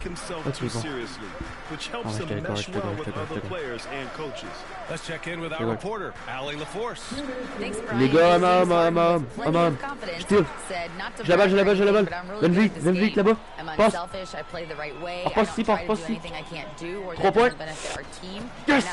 himself too seriously, which helps him mesh well with other players and coaches. Let's check in with our reporter, Ali LaForce. Les gars, homme. Je tire. J'ai la balle. Viens vite là-bas. Passe. Passe ici. 3 points. Yes.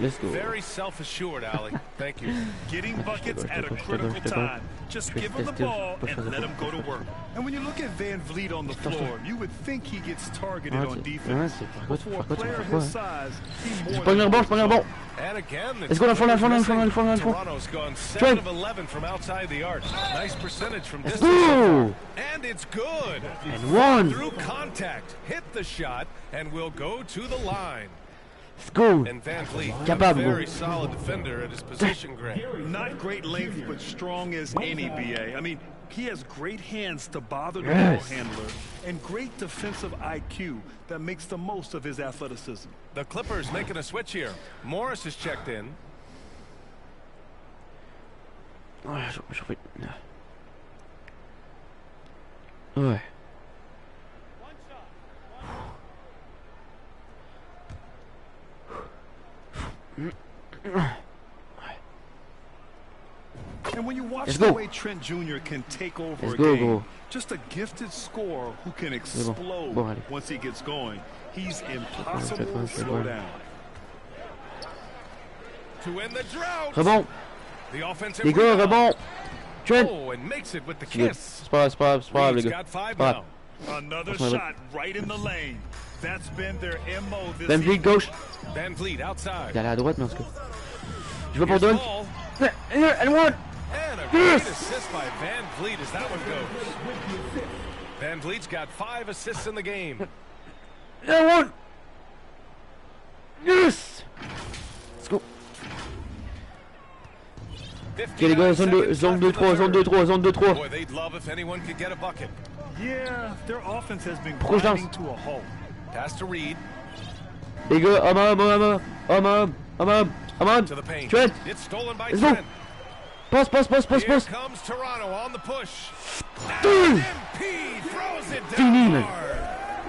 Let's go. Very self-assured, Ali. Thank you. Getting buckets at a critical time. Just give him the ball and let him go to work. And when you look at Van Vliet on the floor, you would think he gets targeted on defense. For a player his size, he more than rebond. And again, let's go, Toronto's gone 7 of 11 from outside the arc. Nice percentage from distance. And it's good. And one. Through contact, hit the shot, and will go to the line. Let's go. And Van Vliet, a very solid defender at his position grade. Not great length, but strong as any, BA. I mean, he has great hands to bother the ball handler and great defensive IQ that makes the most of his athleticism. The Clippers making a switch here. Morris is checked in. Ouais. And when you watch the way Trent Jr. can take over a game, just a gifted scorer who can explode once he gets going, he's impossible to slow down. To win the drought. Rebond. The offensive les gars, rebond. Trent. Oh, and makes it with the kiss. C'est pas grave, les gars. Another shot right in the lane. That's been their MO this Van Vliet gauche. Van Vliet outside. Il est allé à droite, mais en tout cas. Je vais pour dunk. And one. And a great assist by Van Vliet as that one goes. Van Vliet's got 5 assists in the game. And one. Yes. Let's go. Ok les gars, zone 2-3. Boy, they'd love if anyone could get a bucket. Yeah, their offense has been grinding to a halt. Pass to Reed. Les gars, homme. To the paint. Trent. It's stolen by Let's go. Trent. Passe. Here comes Toronto on the push. MP throws it down hard.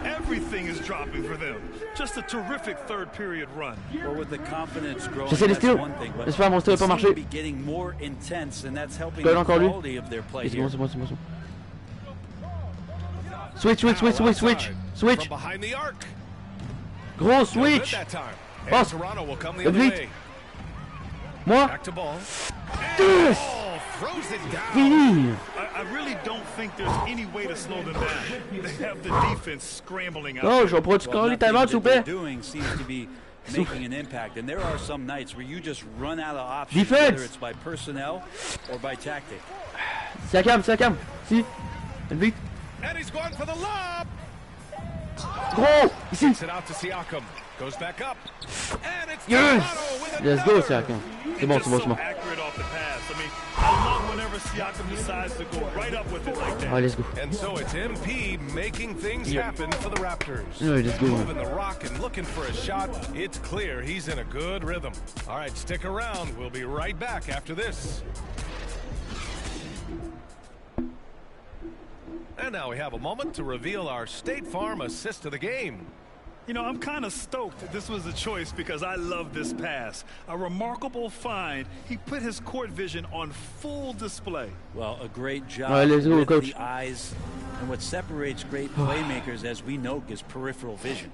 Everything is dropping for them. Just a terrific third period run. Or with the confidence growing, j'essaie de steal. J'espère mon steal n'a pas marché. Getting more intense and that's helping the encore quality of their play here. C'est bon. Switch. From behind the arc. Gros switch. Passe. Toronto will come the Van other Vliet. way. Moi. Back to ball. Yes. Throws it down. Fini. I really don't think there's any way to slow them down. They have the defense scrambling out. Oh, je vais prendre du temps, les timeouts, s'il vous plaît. Doing seems to be making an impact, and there are some nights where you just run out of options, defense. whether it's by personnel or by tactic. Siakam. Si. Van Vliet. And he's going for the lob. Gros. Ici. It out to Siakam. Goes back up. And it's Let's go, Siakam. C'est bon. Accurate off the pass. I mean, I love whenever Siakam decides to go right up with it like that. Allez, let's go. And so it's MP making things happen for the Raptors. Allez, let's go. Moving the rock and looking for a shot. It's clear he's in a good rhythm. All right, stick around. We'll be right back after this. And now we have a moment to reveal our State Farm assist of the game. You know, I'm kind of stoked this was a choice because I love this pass. A remarkable find. He put his court vision on full display. Well, a great job let's go, with coach. the eyes. And what separates great playmakers, as we know, is peripheral vision.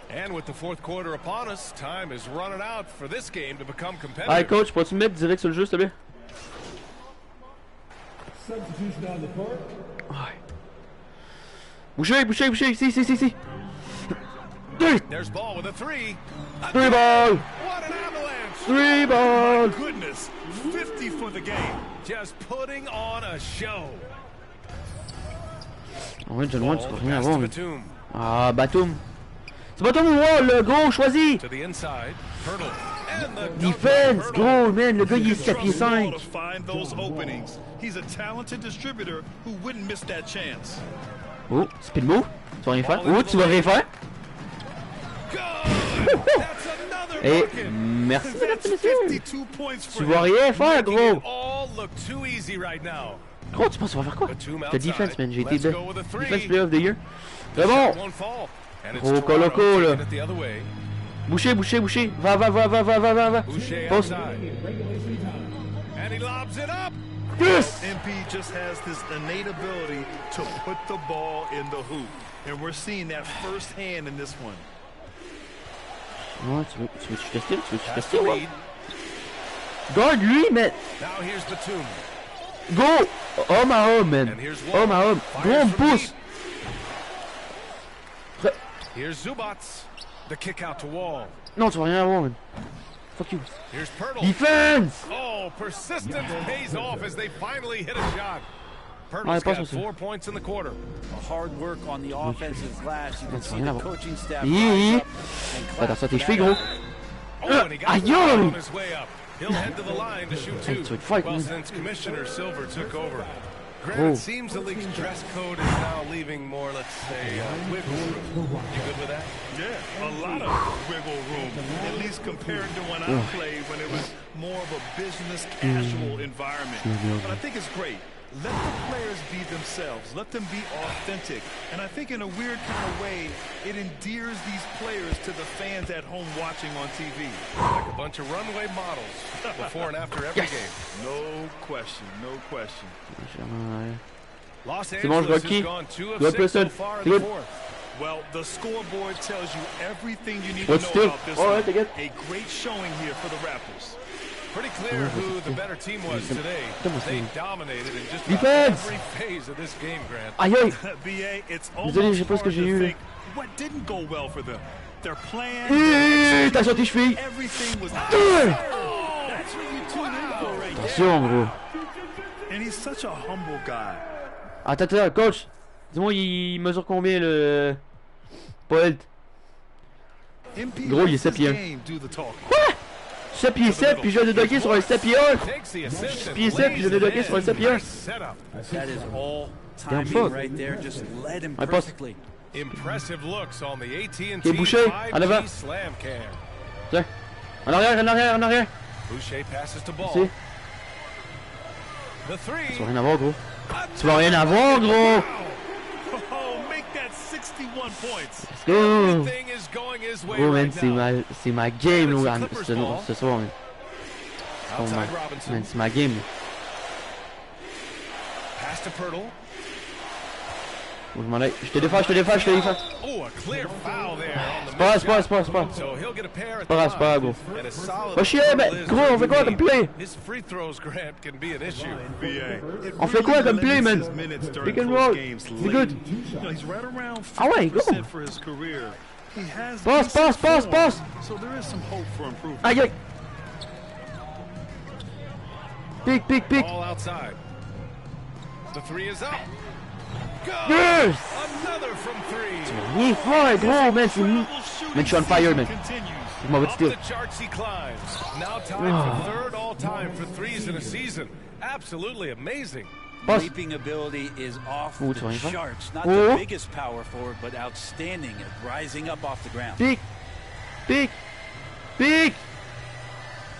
And with the fourth quarter upon us, time is running out for this game to become competitive. Allez, coach, peux-tu me mettre direct sur le jeu, s'il te plaît? Substitution on the court. Boucher, ici. There's ball with a 3. 3 ball. What an avalanche. 3 ball. Goodness, 50 for the game. Just putting on a show. En vrai, John Wall, tu peux rien avoir. Batum. Ah, Batum. C'est Batum ou Wall, le gros, choisi. To the inside. Hurdle. And the Defense, gros, man, le gars, il est 4 pieds 5. To find those openings. He's a talented distributor who wouldn't miss that chance. Oh, speed move. Tu vas rien faire. Oh, tu vas rien faire. Et merci, mesdames et messieurs. Tu vas rien faire, gros. All look too easy right now. Gros, tu penses qu'on va faire quoi? Batum T'as defense, outside. man. J'ai été Let's go with a defense three. player of the year. The C'est shot bon! won't fall. And it's Gros Toronto coloco, là. taking it the other way. Boucher, boucher, boucher. Va, va, va, va, va, va, va, va. Boucher Poste. outside. And he lobs it up. Yes! MP just has this innate ability to put the ball in the hoop. And we're seeing that firsthand in this one. Ouais, tu veux que je teste? Tu veux que je Pass teste, to ouais? Reed. Garde lui, man! Now here's Batum. Go! Homme à homme, man! And here's Wall. Homme à homme! Gros, on me pousse! Here's Zubats. The kick out to Wall. Non, tu vas rien avoir, man. Fuck you. Here's Pirtle. Defense! Oh, persistence pays off as they finally hit a shot. Ouais, Pirtle's pas got sur ça. 4 points in the quarter. Hard work on the offensive glass. You can see rien the à voir. coaching staff Hi. rise up and clap Attention à tes for chevilles, that. gros. Oh, and he got Aïe, fouled aïe. on his way up. He'll head to the line to shoot Hey, two. tu vas te fight, Well, man. since Commissioner Silver took over. Oh. Granted, it seems the league's dress code is now leaving more, let's say, wiggle room. You good with that? Yeah, a lot of wiggle room, at least compared to when I played when it was more of a business casual environment. But I think it's great. Let the players be themselves. Let them be authentic. And I think in a weird kind of way, it endears these players to the fans at home watching on TV. Like a bunch of runway models before and after every game. No question, no question. Los C'est bon, je vois Angeles qui? has gone 2 of Good 6 so person. far in Good. the fourth. Well, the scoreboard tells you everything you need What's to still? know about this All one. right, I get- A great showing here for the Raptors. Pretty clear who the better team was today. They dominated in just about Defense! every phase of this game, Grant. Aïe aïe! BA, it's Désolé, je sais almost pas ce que hard j'ai to eu, là. think what didn't go well for them. Their plan, T'as sur tes chevilles! everything was Ah. that's what you tune in for right there. Attention, gros. And he's such a humble guy. Attends, coach! Dis-moi, il mesure combien le. Polt? MP Gros, il est lets 7 his pieds. game do the talking. 7 pieds 7, puis je viens de docker sur un 7 pieds 1! Takes the assist and Pied 7, puis je viens de docker sur un 7 pieds 1! nice setup. That is all Damn timing fuck. right there. Just led him I passe. perfectly. Impressive looks on the AT&T Ok, Boucher, en avant. 5G slam cam. Tiens! En arrière, en arrière, en arrière! Boucher passes to ball. Si. The three. Tu vas rien avoir, gros! Tu vas rien avoir, gros! Oh, make that 61 points. Let's go! Everything is going his way Gros, man, right now. c'est ma game, It's là, the Clippers ce ball. soir, man. Oh, Outside man, Robinson. c'est ma game, là. Pass to Pirtle. Faut que je m'en aille. Je te défends, je te défends, je te défends! Oh, a clear foul there on the C'est pas grave, missed c'est pas grave, shot. c'est pas grave, c'est pas grave. So he'll get a pair at Pas grave, the c'est pas grave, line. gros. And a solid Va chier, field mais is gros, on fait quoi comme play? His free throws, Grant, can be an issue. BA. It On fait quoi comme play, limits man? his minutes during Pick and close roll. games Be late. good. You know, he's right around Ah ouais, go. 50% for his career. He has Passe, decent passe, passe, form, passe. So there is some hope for improvement. Aïe aïe! Pique, pique, pique! All outside. The three is up. Go! Yes! Another from three. Rien faire, gros, man, c'est Trouble Man, shooting je suis on fire, man. continues. C'est mauvais Up style. the charts he climbs. Now tied for third all-time for threes in a season. Absolutely amazing. Passe! Leaping ability is off Oh, tu vas the rien faire? charts. Not Oh. the biggest power forward, but outstanding at rising up off the ground. Pique! Pique! Pique!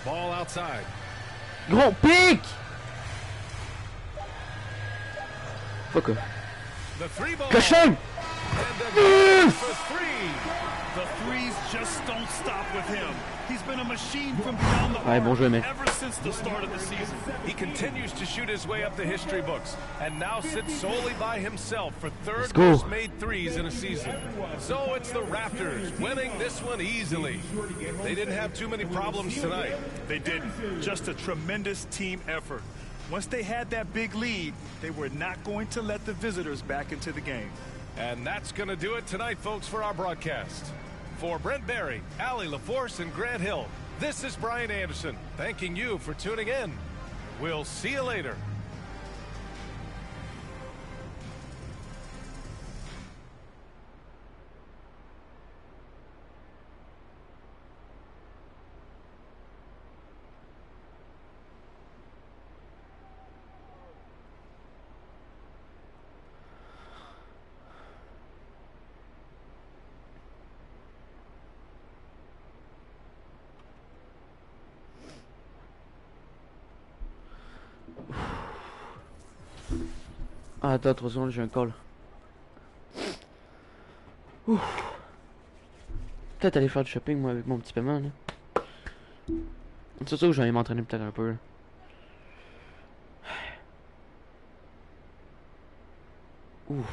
Ball outside. Gros, pique! Fuck off. The three ball. Cochon! And the for three. The threes just don't stop with him. He's been a machine from beyond the Ouais, arc bon jeu, mec. ever since the start of the season. He continues to shoot his way up the history books and now sits solely by himself for third go. most made threes in a season. So it's the Raptors winning this one easily. They didn't have too many problems tonight. They didn't. Just a tremendous team effort. Once they had that big lead, they were not going to let the visitors back into the game. And that's going to do it tonight, folks, for our broadcast. For Brent Barry, Allie LaForce, and Grant Hill, this is Brian Anderson, thanking you for tuning in. We'll see you later. Ah, attends, 3 secondes, j'ai un call. Ouf. Peut-être aller faire du shopping, moi, avec mon petit paiement, là. C'est sûr que je vais aller m'entraîner peut-être un peu, là. Ouf.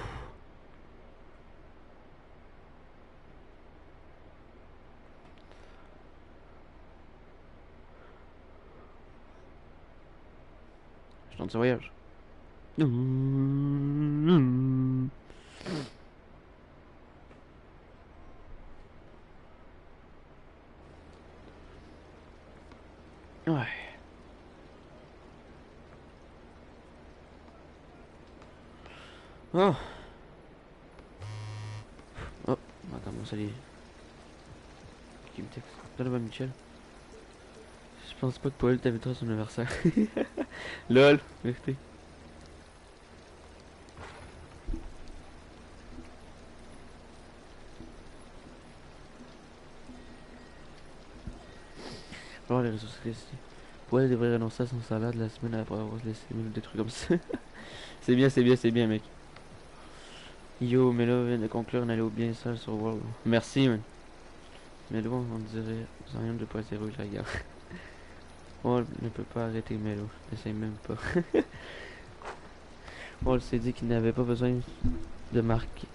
Je tente ce voyage. Ouais. Oh. Oh. Attends, bon, salut. Qui me texte? Salut, Michel. Je pense pas que Paul t'invitera à son anniversaire. LOL, vérité. Alors les réseaux sociaux. Paul devrait renoncer à son salaire de la semaine après avoir laissé des trucs comme ça. C'est bien, c'est bien, c'est bien, mec. Yo, Melo vient de conclure un allô bien seul sur World. Merci, man. Melo, on dirait rien de pas zéro, je regarde. On ne peut pas arrêter Melo, n'essaye même pas. On s'est dit qu'il n'avait pas besoin de marquer.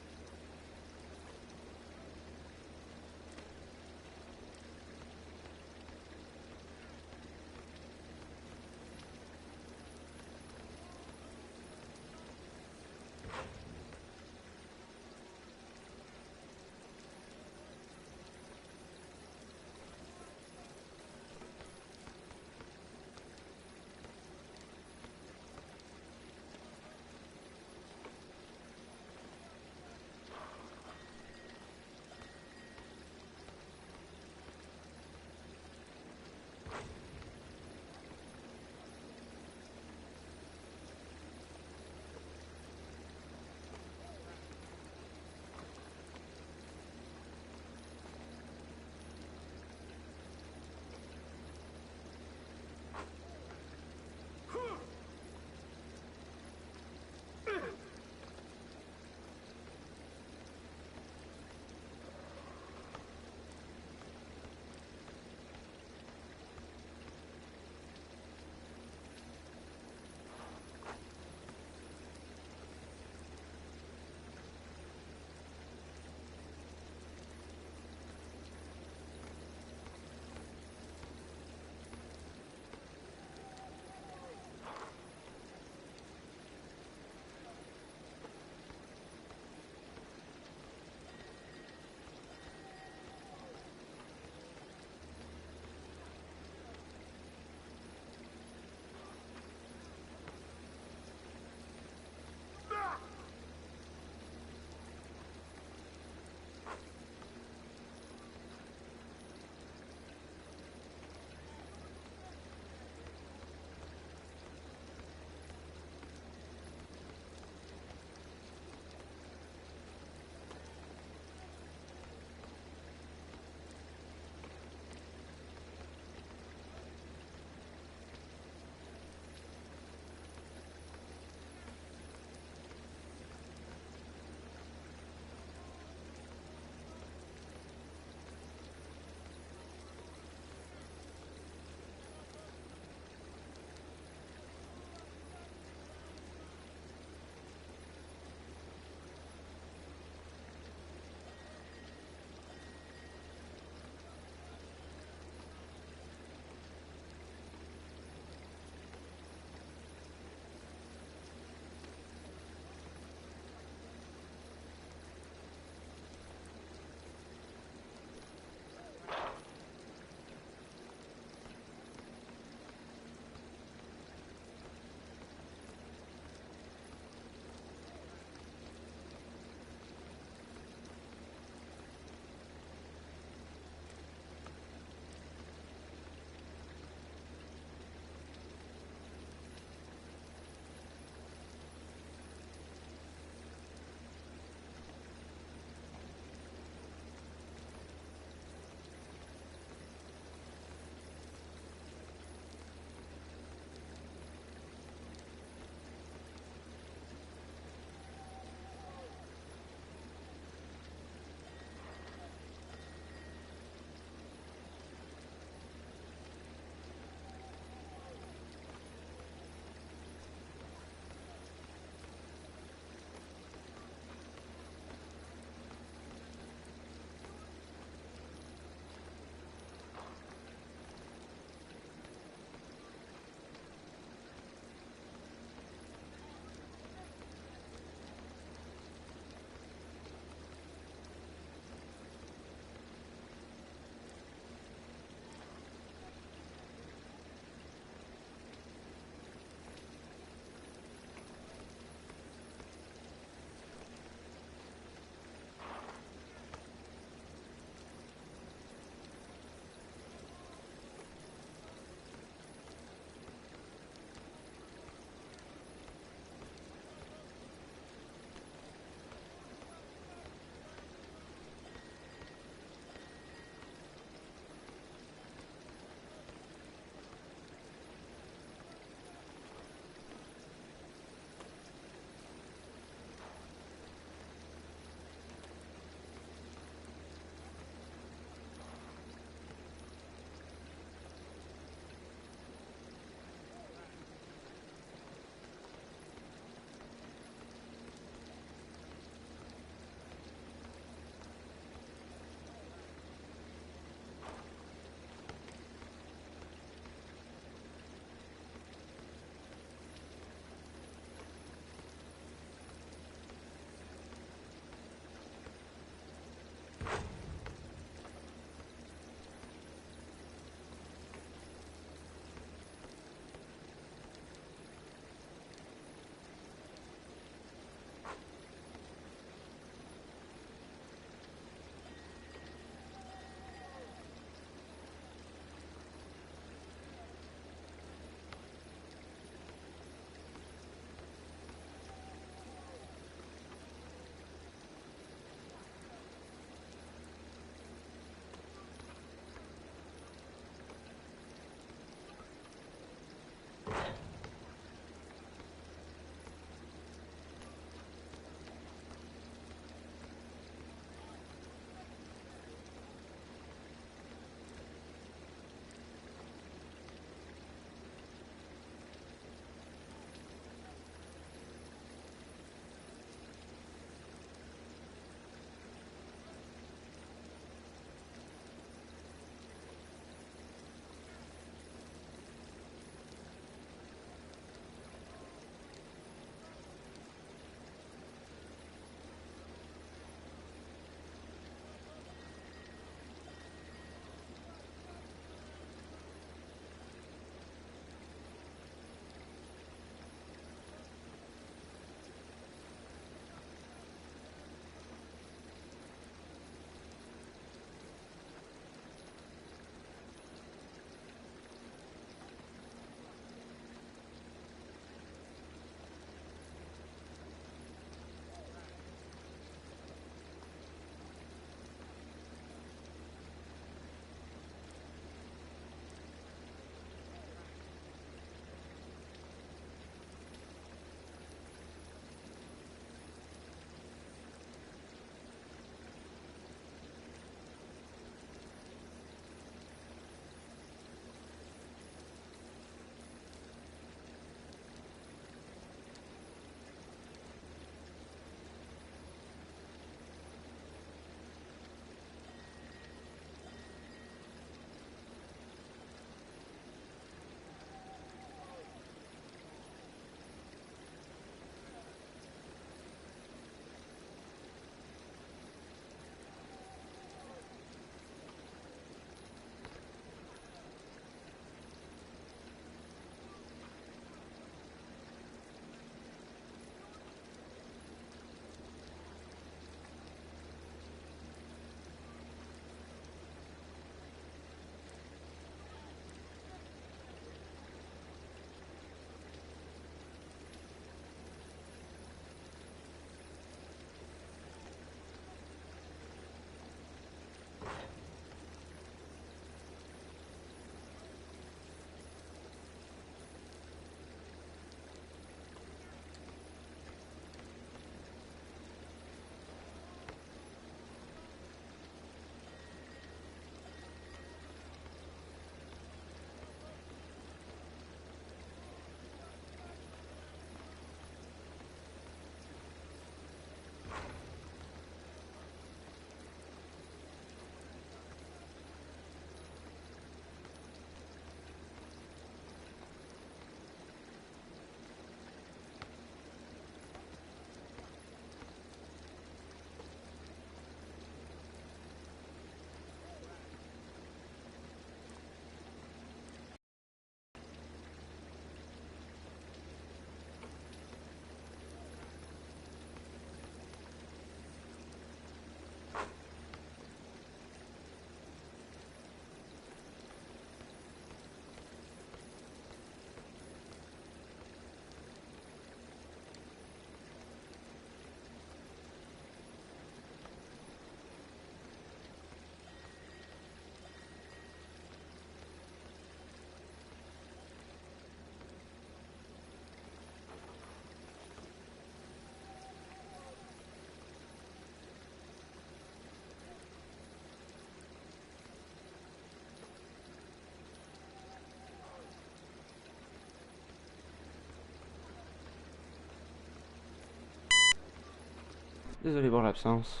Désolé pour l'absence.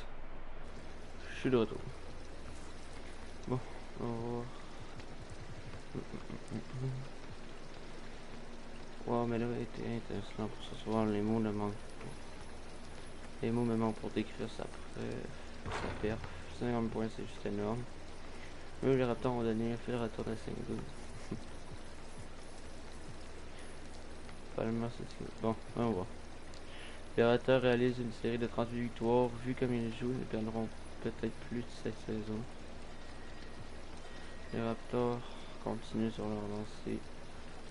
Je suis de retour. Bon, on va voir. Wow, mais là, était intéressant pour ce soir. Les mots me manquent. Les mots me manquent pour décrire ça perd. 50 points, c'est juste énorme. Eux, les raptors ont donné un fil retour de 5-12. Palmer, c'est bon, on va voir. Les Raptors réalisent une série de 38 victoires. Vu comme ils jouent, ils perdront peut-être plus de cette saison. Les Raptors continuent sur leur lancée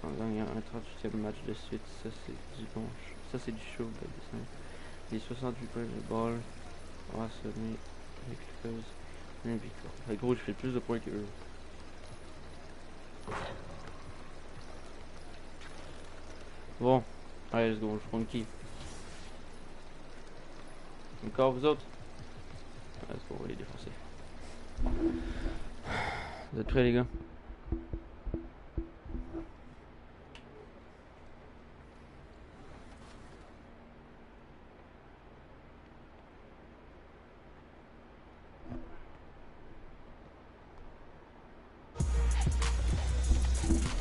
en gagnant un 38e match de suite. Ça, c'est du bon. Ça, c'est du show. Les 68 points de balle ont assommé les Clippers. Une victoire. Fait gros, je fais plus de points que eux. Bon, allez, let's go, je prends qui? Encore vous autres? Let's go, on va les défoncer. Vous êtes prêts, les gars?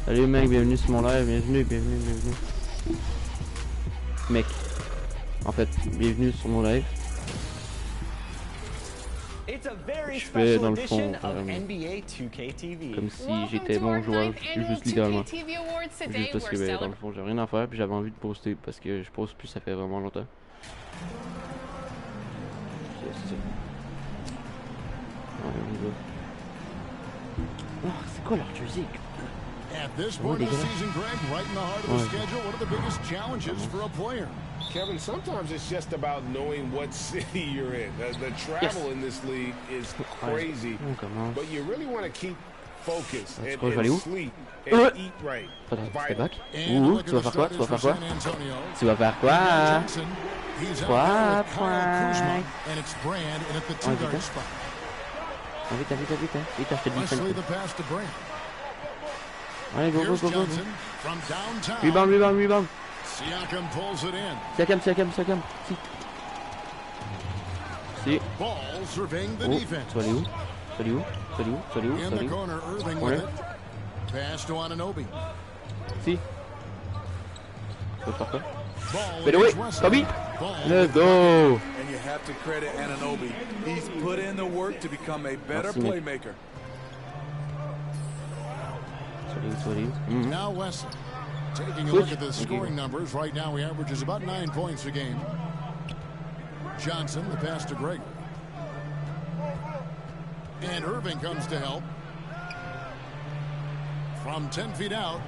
Salut mec, bienvenue sur mon live, bienvenue. Mec, en fait, bienvenue sur mon live. Je fais dans le fond comme si j'étais bon joueur, juste littéralement. Juste parce que ben, dans le fond j'ai rien à faire, puis j'avais envie de poster parce que je poste plus, ça fait vraiment longtemps. C'est quoi leur jersey? At this point of the season, Greg, right in the heart of the schedule, what are the biggest challenges for a player? Kevin, sometimes it's just about knowing what city you're in. The travel in this league is crazy, but you really want to keep focused and sleep and eat right. Tu vas faire quoi? Tu vas faire quoi? Tu vas faire quoi? Quoi? Vite, je te dis. Allez, go. Rebound. Siakam. Si. Oh, tu vas aller où? Si. Tu vas faire quoi? By the way, Kobe, let's go. And you have to credit Anunoby. He's put in the work to become a better playmaker. Now Wesley, taking a look at the scoring numbers, right now he averages about 9 points a game. Johnson, the pass to Greg. And Irving comes to help. From 10 feet out,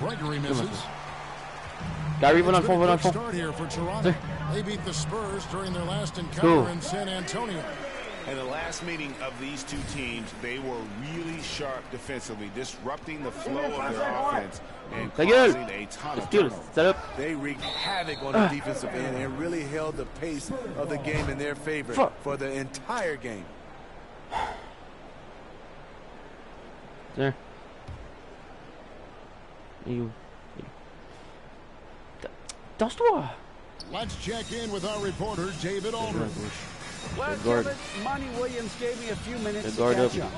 Gregory misses. Gary, va dans le fond. Start here for Toronto. They beat the Spurs during their last encounter in San Antonio. In the last meeting of these two teams, they were really sharp defensively, disrupting the flow of their offense and causing a ton of turnovers. They wreaked havoc on the defensive end and really held the pace of the game in their favor for the entire game. There. Danse-toi. Let's check in with our reporter, David Aldridge. Well, Kevin, Monty Williams gave me a few minutes to catch up.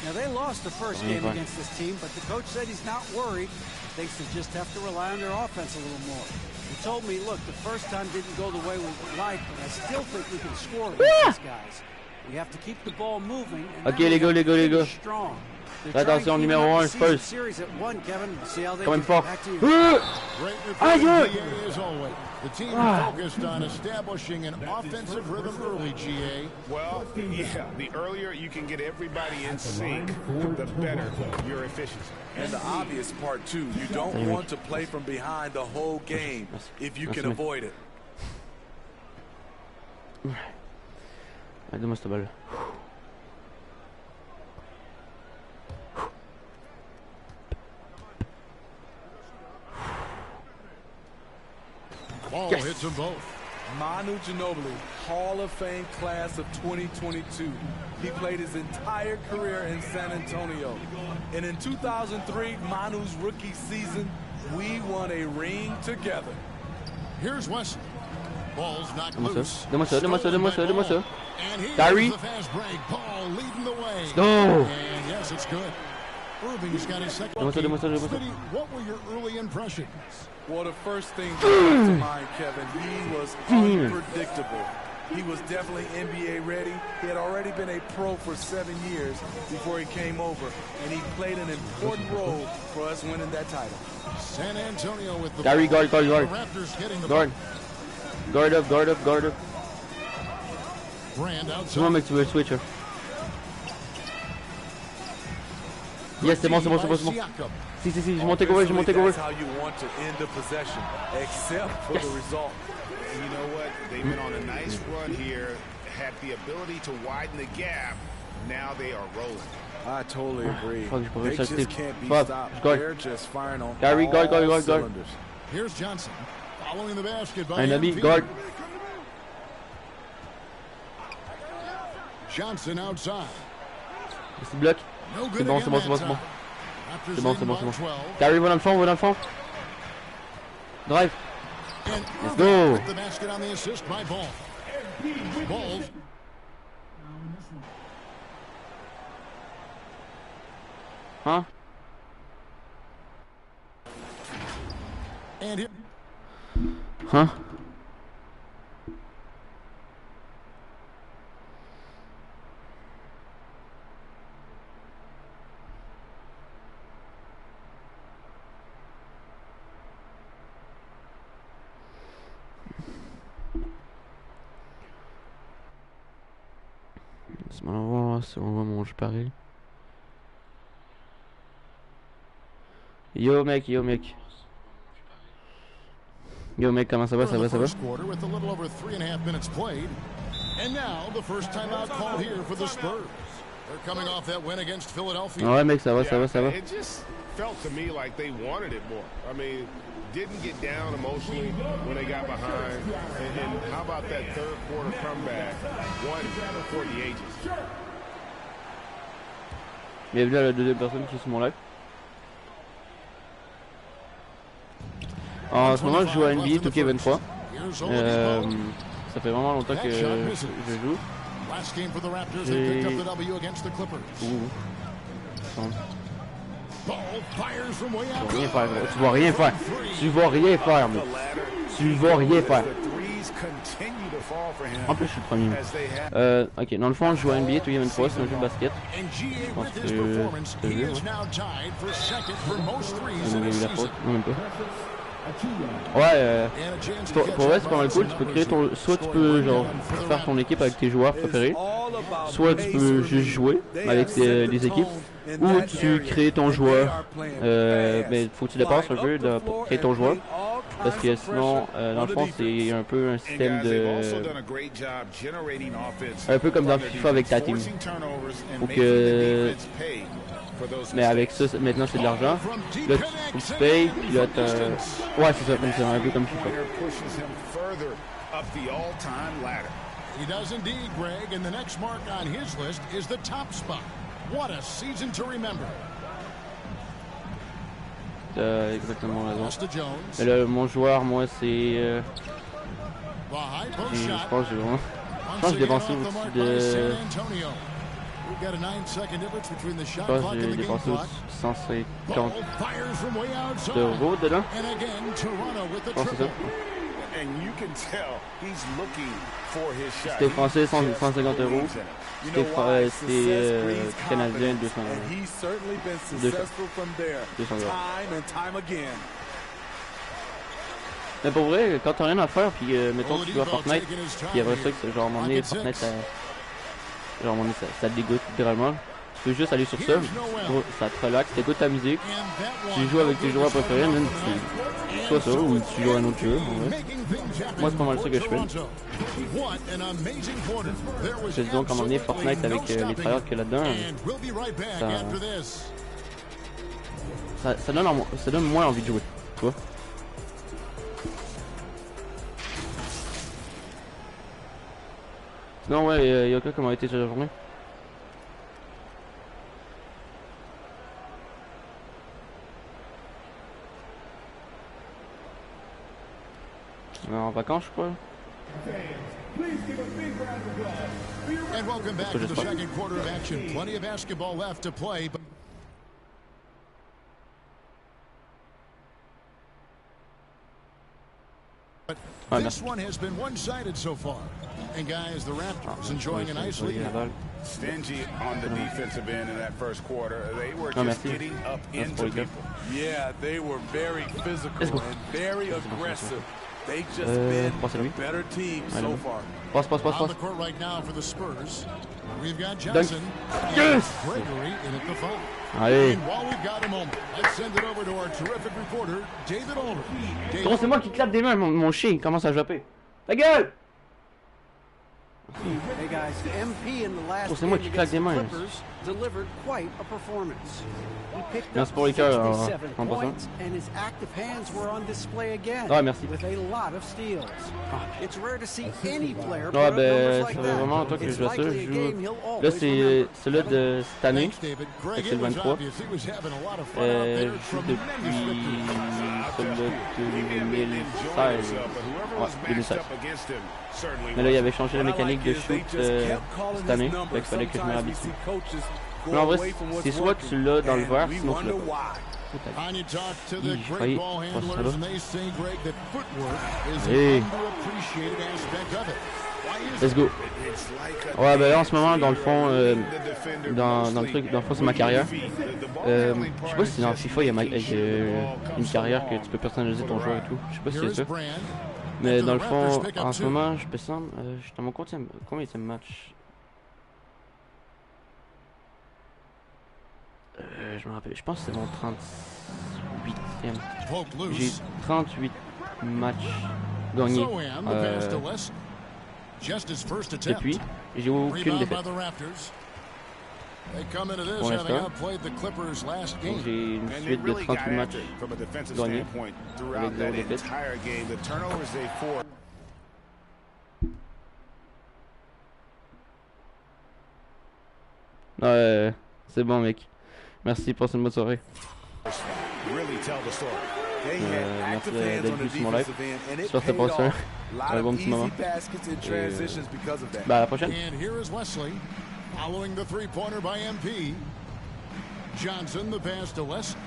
Now, they lost the first game against this team, but the coach said he's not worried. He thinks they just have to rely on their offense a little more. He told me, look, the first time didn't go the way we would like, but I still think we can score against these guys. We have to keep the ball moving. And ok, les gars. Attention, numéro 1, Spurs. Quand même fort. Aïe! The team focused on establishing an offensive rhythm early, GA. Well, yeah, the earlier you can get everybody in sync, the better your efficiency. And the obvious part, too, you don't want to play from behind the whole game if you can avoid it. Donne-moi cette balle. Ball hits them both. Manu Ginobili, Hall of Fame class of 2022. He played his entire career in San Antonio. And in 2003, Manu's rookie season, we won a ring together. Here's Wesley. Donne-moi ça, donne-moi ça, donne-moi ça, donne-moi ça. Kyrie. Let's go. Donne-moi ça, donne-moi ça, donne-moi ça. What were your early impressions? Well, the first thing that comes to mind, Kevin, he was unpredictable. He was definitely NBA ready. He had already been a pro for 7 years before he came over, and he played an important role for us winning that title. San Antonio with the Kyrie, guard. Guard. Guard up. Brand outside. C'est moi, mec, tu veux le switcher. Yes, c'est bon. Si, je monte over. That's how you want to end the possession, except for the result. And you know what? They've been on a nice run here, had the ability to widen the gap. Now they are rolling. I totally agree. They just can't be stopped. They're just firing on all cylinders. Here's Johnson following the basket by Un ami, guard. Johnson outside. C'est bloc. C'est bon. C'est bon. Kyrie, va dans le fond. Drive. Let's go. With the basket on the assist by Ball. Ball. Hein? And hit. Hein? On va voir si on voit mon jeu pareil. Yo mec, comment ça va? Ouais mec, ça va. It just felt to me like they wanted it more. I mean, didn't get down emotionally when they got behind. And how about that third quarter comeback? One for the ages. Bienvenue à la deuxième personne qui est sur mon live. En ce moment, je joue à NBA 2K23. Ça fait vraiment longtemps que je joue. Tu vas rien faire, mec. Tu vas rien faire. En plus, je suis le premier. Ok, dans le fond, je joue à NBA 2K23, c'est un jeu de basket. Je pense que c'est vu. Non, même pas. Ouais, pour vrai c'est pas mal cool, tu peux créer ton... Soit tu peux genre faire ton équipe avec tes joueurs préférés, soit tu peux juste jouer avec les équipes, ou tu crées ton joueur, mais faut que tu dépasses un peu pour créer ton joueur, parce que sinon, dans le fond c'est un peu un système de... Un peu comme dans FIFA avec ta team. Faut que... Mais avec ça, maintenant c'est de l'argent. Là, tu payes, puis là, t'as... Ouais, c'est ça, c'est un peu comme FIFA. He does indeed, Greg, and the next mark on his list is the top spot. What a season to remember. T'as exactement raison. Et là, mon joueur, moi, c'est... je pense que j'ai dépensé au-dessus de... Je pense que j'ai dépensé 150 € dedans. Je pense que c'est ça. C'était français 150 €. C'était canadien 200 €. Mais pour vrai, quand t'as rien à faire, puis mettons tu joues à Fortnite, puis après ça, que genre à un moment donné, Fortnite, genre, ça te dégoûte littéralement. Tu peux juste aller sur ça, ça te relaxe, t'écoutes ta musique, tu joues avec tes joueurs préférés, même soit ça ou tu joues à un autre jeu. Moi, c'est pas mal ça que je fais. Je dis donc, à un moment donné, Fortnite avec les tryhards qu'il y a là-dedans, ça donne moins envie de jouer, tu vois. Non, ouais, Yoka, comment a été ta journée? En vacances, je crois. And welcome back to the second quarter of action. Plenty of basketball left to play. But this one has been one-sided so far. And guys, the Raptors enjoying a nice lead. Stingy on the defensive end in that first quarter. They were just getting up into people. Yeah, they were very physical and very aggressive. They just been a better team so far. On the court right now for the Spurs. We've got Johnson and Gregory in at the foul. And while we've got a moment, let's send it over to our terrific reporter, David Aldridge. Gros, c'est moi qui claque des mains, mon chien il commence à japper. Ta gueule! Hey guys, the MP in the last c'est moi qui claque des mains. Delivered quite a performance. He picked up 67 points and his active hands were on display again with a lot of steals. It's rare to see any player put up numbers like that. It's likely a game he'll always remember. Là c'est celui de cette année, c'est le 23. Je joue depuis celui de 2016. Ouais, 2016. Mais là il avait changé la mécanique de shoot cette année, donc il fallait que je me réhabitue. Mais en vrai, c'est soit tu l'as dans le verre, sinon tu l'as pas. J'ai failli passer ça là. Hey. Let's go. Ouais, ben là en ce moment, dans le fond, dans le truc, dans le fond, c'est ma carrière. Je sais pas si dans FIFA il y a une carrière que tu peux personnaliser ton joueur et tout. Je sais pas si c'est ça. Mais dans le fond, en ce moment, je peux semble, je suis dans mon combienième match. Je me rappelle, je pense que c'est mon 38e. J'ai 38 matchs gagnés depuis, et j'ai aucune défaite. Pour l'instant, donc j'ai une suite de 38 matchs gagnés avec 0 défaite. Ouais, c'est bon mec. Merci, passe une bonne soirée. Merci d'être venu sur mon live. J'espère que t'as passé un bon petit moment. Bah à la prochaine. Following the three-pointer by MP. Johnson, the pass to West.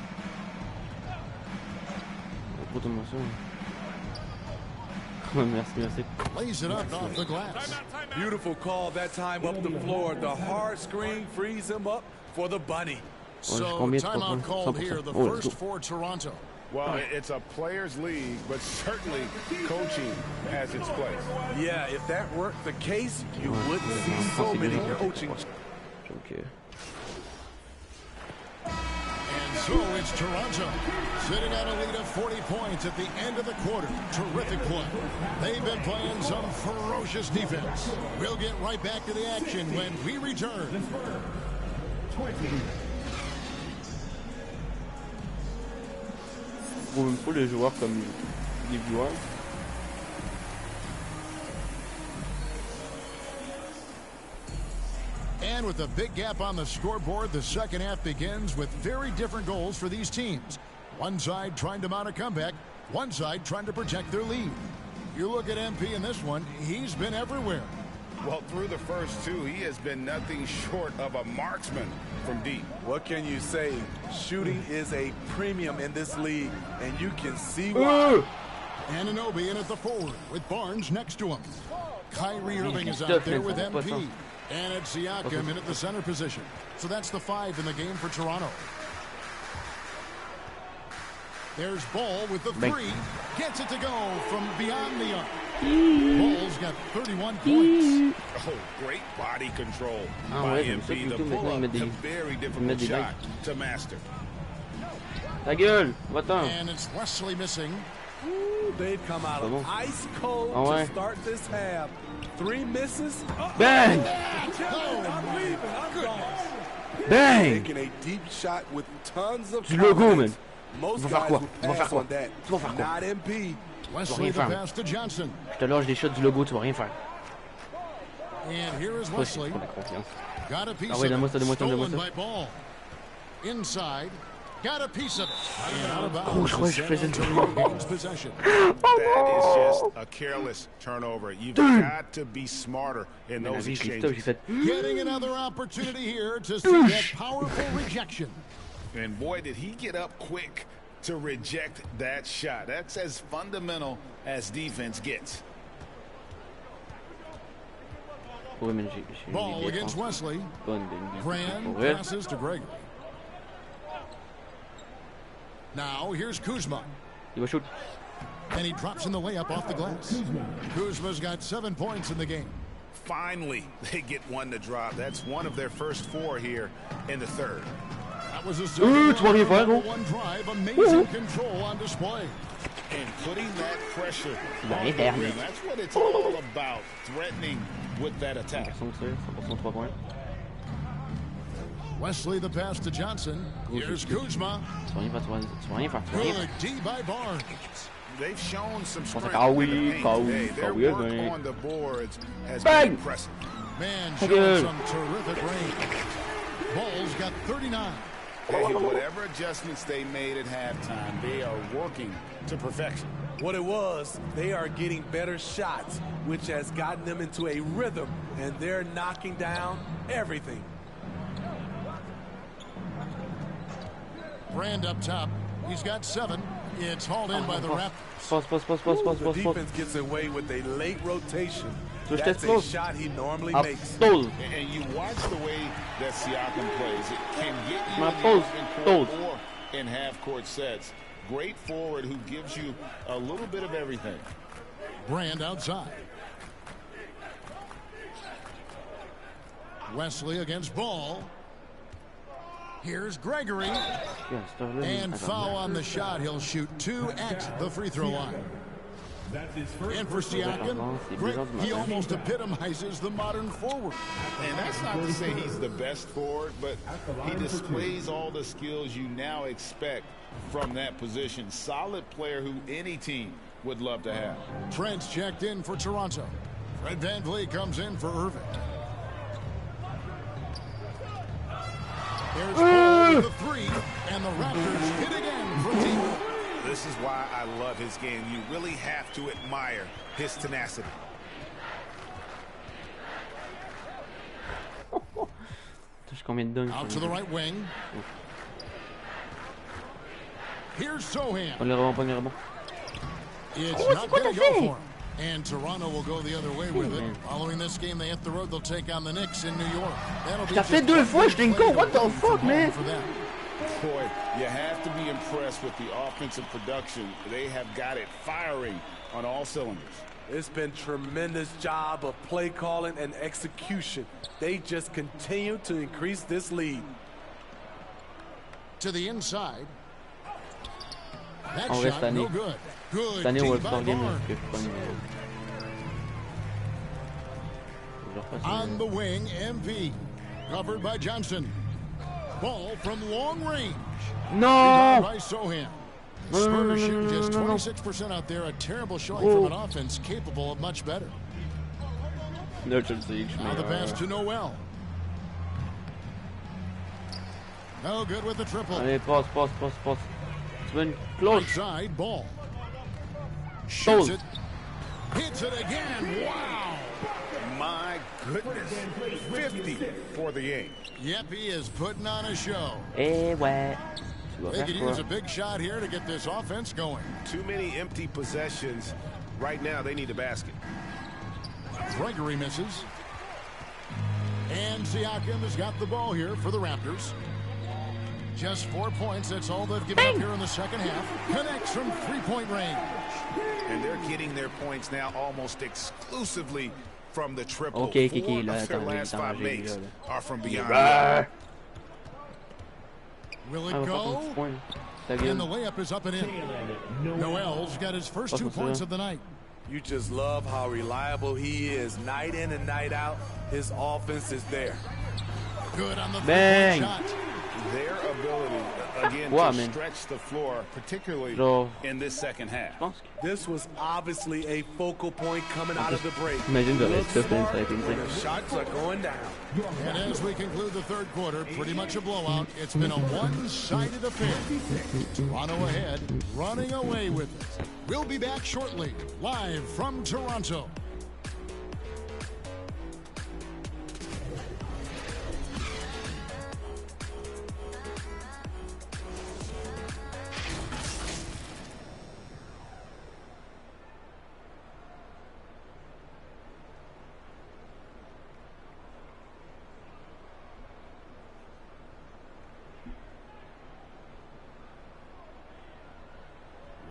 Merci. Lays it up off the glass. Beautiful call that time up the floor. The hard screen frees him up for the bunny. So timeout called here, the first for Toronto. Well, it's a players' league, but certainly coaching has its place. Yeah, if that weren't the case, you wouldn't see so many coaching. Okay. And so it's Toronto, sitting at a lead of 40 points at the end of the quarter. Terrific play. They've been playing some ferocious defense. We'll get right back to the action when we return. 20. Je trouve même pas les joueurs comme des viewers. And with a big gap on the scoreboard, the second half begins with very different goals for these teams. One side trying to mount a comeback, one side trying to protect their lead. You look at MP in this one, he's been everywhere. Well, through the first two, he has been nothing short of a marksman from deep. What can you say? Shooting is a premium in this league, and you can see why. Anunoby in at the forward with Barnes next to him. Kyrie Irving is out there with MP. And it's Siakam in at the center position. So that's the 5 in the game for Toronto. There's Ball with the 3. Gets it to go from beyond the arc. Ball's got 31 points. Oh, great body control by MP. The pull-up, a very difficult shot to master. Ta gueule, va-t'en. And it's Wesley missing. Ooh, they've come out of ice cold to start this half. 3 misses. Bang! Bang! Taking a deep shot with tons of du logo, man. Most tu vas faire quoi? guys Tu vas faire quoi? Tu vas faire quoi? Not MP. Tu vas rien faire. Je te lâche des shots du logo, tu vas rien faire. And here is Wesley. Got a piece ah ouais, donne-moi ça, donne-moi ça, donne-moi ça. Inside. Got a piece of it. Out of Oh, je crois que je faisais une possession. That is just a careless turnover. You've got to be smarter in those exchanges. Getting another opportunity here to see that powerful rejection. And boy, did he get up quick to reject that shot. That's as fundamental as defense gets. Ball against Wesley. Brand passes to Gregory. Now here's Kuzma. He will shoot. And he drops in the layup off the glass. Kuzma's got 7 points in the game. Finally, they get one to drop. That's one of their first 4 here in the third. That was a one drive. Amazing control on display. And putting that pressure on the rim. That's what it's all about, threatening with that attack. Wesley the pass to Johnson. Here's Kuzma. Good D by Barnes. They've shown some strength in the paint. Their work on the boards has been impressive. Man showing some terrific range. Ball's got 39. Hey, whatever adjustments they made at halftime, they are working to perfection. What it was, they are getting better shots, which has gotten them into a rhythm, and they're knocking down everything. Brand up top. He's got 7. It's hauled in by the Raptors. The defense gets away with a late rotation. That's a shot he normally makes. And you watch the way that Siakam plays. It can get you in the open court or in half-court sets. Great forward who gives you a little bit of everything. Brand outside. Wesley against Ball. Here's Gregory. And foul on the shot. He'll shoot 2 at the free throw line. And for Siakam, he almost epitomizes the modern forward. And that's not to say he's the best forward, but he displays all the skills you now expect from that position. Solid player who any team would love to have. Trent's checked in for Toronto. Fred VanVleet comes in for Irving. There's Paul with the 3, and the Raptors hit again for deep. This is why I love his game. You really have to admire his tenacity. Out to the right wing. Here's Sohan. It's not going to go for him. And Toronto will go the other way with it. Following this game, they hit the road. They'll take on the Knicks in New York. T'as fait 2 fois, je t'ai go. What the fuck, man? Boy, you have to be impressed with the offensive production. They have got it firing on all cylinders. It's been tremendous job of play calling and execution. They just continue to increase this lead. To the inside. That shot no good. Good D by Barnes. On the wing, MP. Covered by Johnson. Ball from long range. No! By Sohan. Spurs shooting just 26% out there. A terrible showing from an offense capable of much better. Now the pass to Noel. No good with the triple. Allez, passe. It's been close. Outside Ball. Shoots it. Hits it again. Wow. My goodness. 50 for the game. Yep, he is putting on a show. Eh ouais. They could use a big shot here to get this offense going. Too many empty possessions. Right now, they need a basket. Gregory misses. And Siakam has got the ball here for the Raptors. Just 4 points. That's all they've given up here in the second half. Connects from three-point range. And they're getting their points now almost exclusively from the triple. Okay, Four of their last 5 makes are from beyond. Will it go? And the layup is up and in. Noel's got his first 2 points of the night. You just love how reliable he is. Night in and night out, his offense is there. Good on the three-point shot. Their ability, again to stretch the floor, particularly in this second half. This was obviously a focal point coming out of the break. The shots are going down. And as we conclude the third quarter, pretty much a blowout. It's been a one-sided affair. Toronto ahead, running away with it. We'll be back shortly, live from Toronto.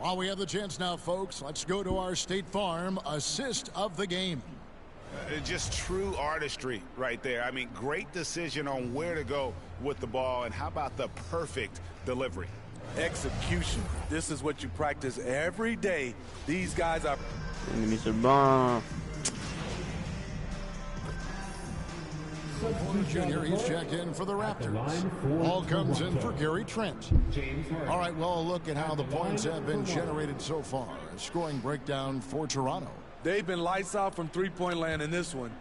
While we have the chance now, folks, let's go to our State Farm assist of the game. Just true artistry right there. I mean, great decision on where to go with the ball, and how about the perfect delivery? Execution. This is what you practice every day. These guys are... Junior, he's checked in for the Raptors. Ball comes in for Gary Trent. All right, well, look at how the points have been generated so far. A scoring breakdown for Toronto. They've been lights out from three-point land in this one.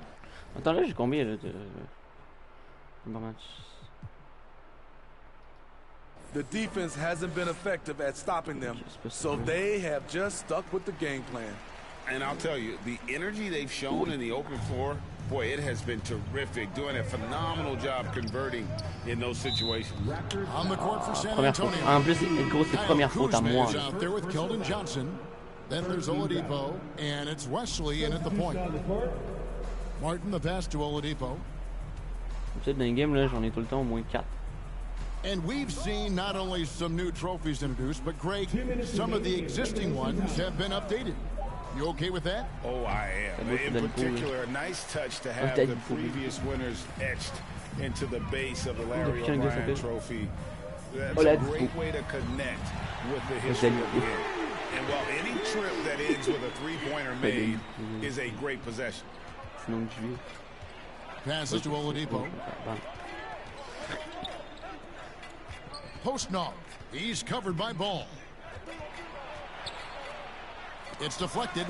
Attends, là, j'ai combien là, de match? The defense hasn't been effective at stopping them, so they have just stuck with the game plan. And I'll tell you, the energy they've shown in the open floor, boy, it has been terrific. Doing a phenomenal job converting in those situations. On the court for San Antonio. En plus, c'est première faute à moi. Out there with Keldon Johnson. Then there's Oladipo, and it's Wesley in at the point. Martin, the pass to Oladipo. Dans les games, là, j'en ai tout le temps au moins 4. And we've seen not only some new trophies introduced, but Greg, some of the existing ones have been updated. You okay with that? Oh, I am. In particular, a nice touch to have the previous winners etched into the base of the Larry O'Brien trophy. That's a great way to connect with the history of the game. And while any trip that ends with a three-pointer made is a great possession. Passes to Oladipo. Postnov. He's covered by Ball. It's deflected.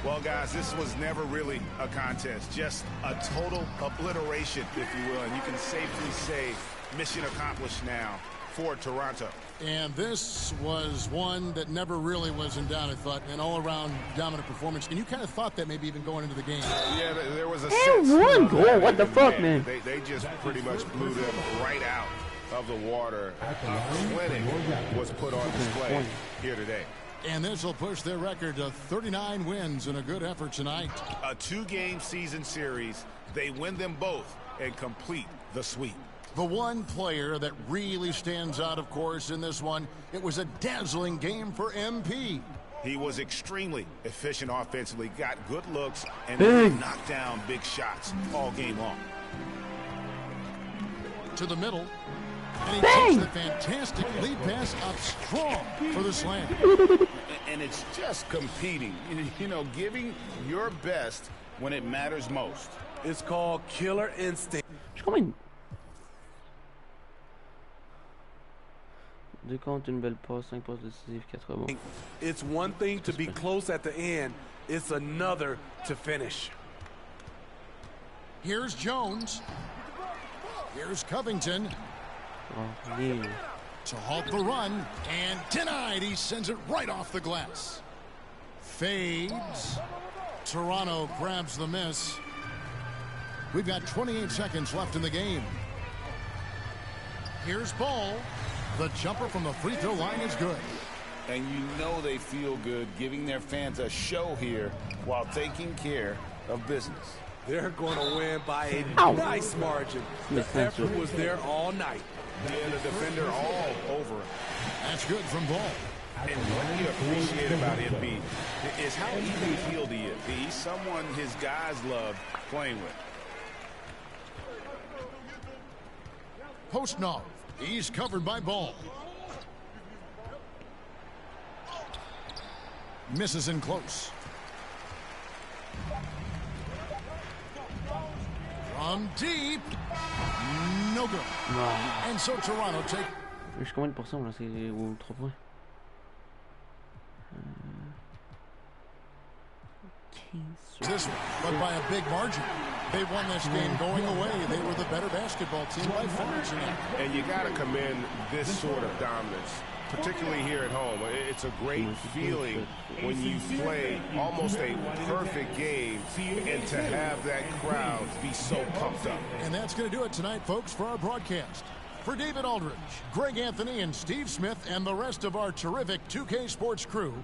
Well, guys, this was never really a contest. Just a total obliteration, if you will. And you can safely say mission accomplished now for Toronto. And this was one that never really was in doubt, I thought. An all-around dominant performance. And you kind of thought that maybe even going into the game. Yeah, there was a sense. One goal. What the fuck, man? They just pretty much blew them right out of the water. Clinic was put on display here today. And this will push their record to 39 wins in a good effort tonight. A two-game season series. They win them both and complete the sweep. The one player that really stands out, of course, in this one, it was a dazzling game for MP. He was extremely efficient offensively, got good looks, and knocked down big shots all game long. To the middle. And he takes the fantastic lead pass up strong for the slam. And it's just competing, you know, giving your best when it matters most. It's called killer instinct. Deux comptes, une belle passe, 5 passes décisives, 4 rebonds. It's one thing to be close at the end. It's another to finish. Here's Jones. Here's Covington. Oh, yeah. To halt the run, and denied. He sends it right off the glass. Fades. Toronto grabs the miss. We've got 28 seconds left in the game. Here's Ball. The jumper from the free throw line is good. And you know they feel good giving their fans a show here while taking care of business. They're going to win by a nice margin. The effort was there all night. Yeah, the defender all over him. That's good from Ball. And what you appreciate about Embiid is how even-keeled he is. He's someone his guys love playing with. Postnov. He's covered by Ball. Misses in close. From deep. No good. And so Toronto take. Je suis combien de pourcents là? C'est 3 points. This one, but by a big margin. They won this game going away. They were the better basketball team by far tonight. And you got to commend this sort of dominance, particularly here at home. It's a great feeling when you play almost a perfect game and to have that crowd be so pumped up. And that's going to do it tonight, folks, for our broadcast. For David Aldridge, Greg Anthony, and Steve Smith, and the rest of our terrific 2K Sports crew,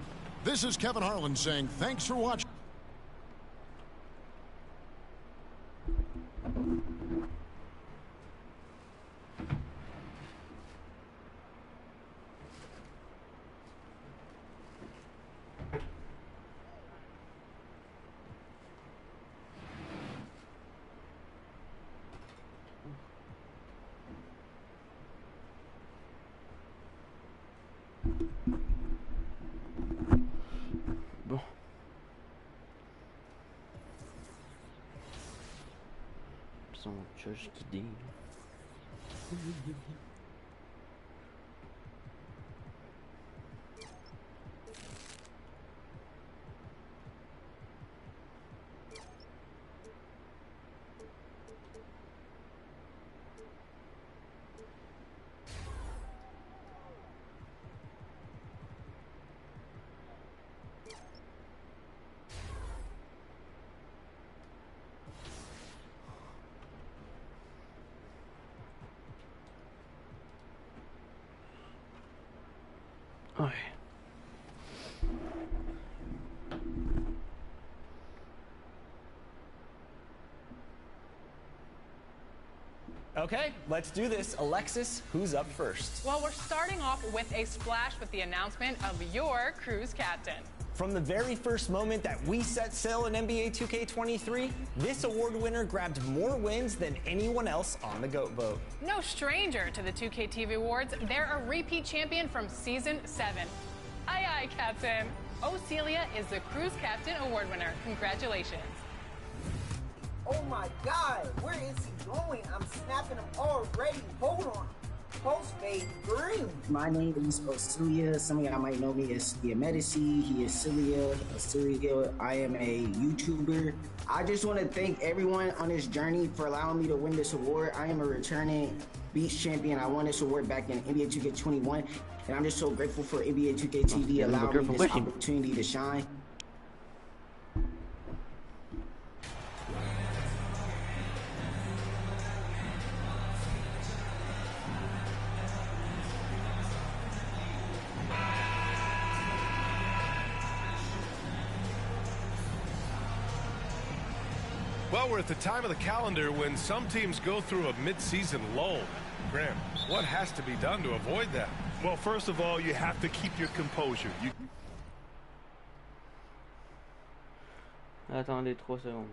this is Kevin Harlan saying thanks for watching. Bon. Son judge qui dit. Ouais. Okay, let's do this. Alexis, who's up first? Well, we're starting off with a splash with the announcement of your cruise captain. From the very first moment that we set sail in NBA 2K23, this award winner grabbed more wins than anyone else on the GOAT vote. No stranger to the 2K TV Awards, they're a repeat champion from Season 7. Aye, aye, Captain. Celia is the Cruise Captain Award winner. Congratulations. Oh my God, where is he going? I'm snapping him already. Hold on. Post-fade green. My name is Celia. Some of y'all might know me as Celia Medici. He is Celia. I am a YouTuber. I just want to thank everyone on this journey for allowing me to win this award. I am a returning Beach champion. I won this award back in NBA 2K21. And I'm just so grateful for NBA 2K TV allowing me this opportunity to shine. Well, we're at the time of the calendar when some teams go through a mid-season lull. Graham, what has to be done to avoid that? Well, first of all, you have to keep your composure. Attendez 3 secondes.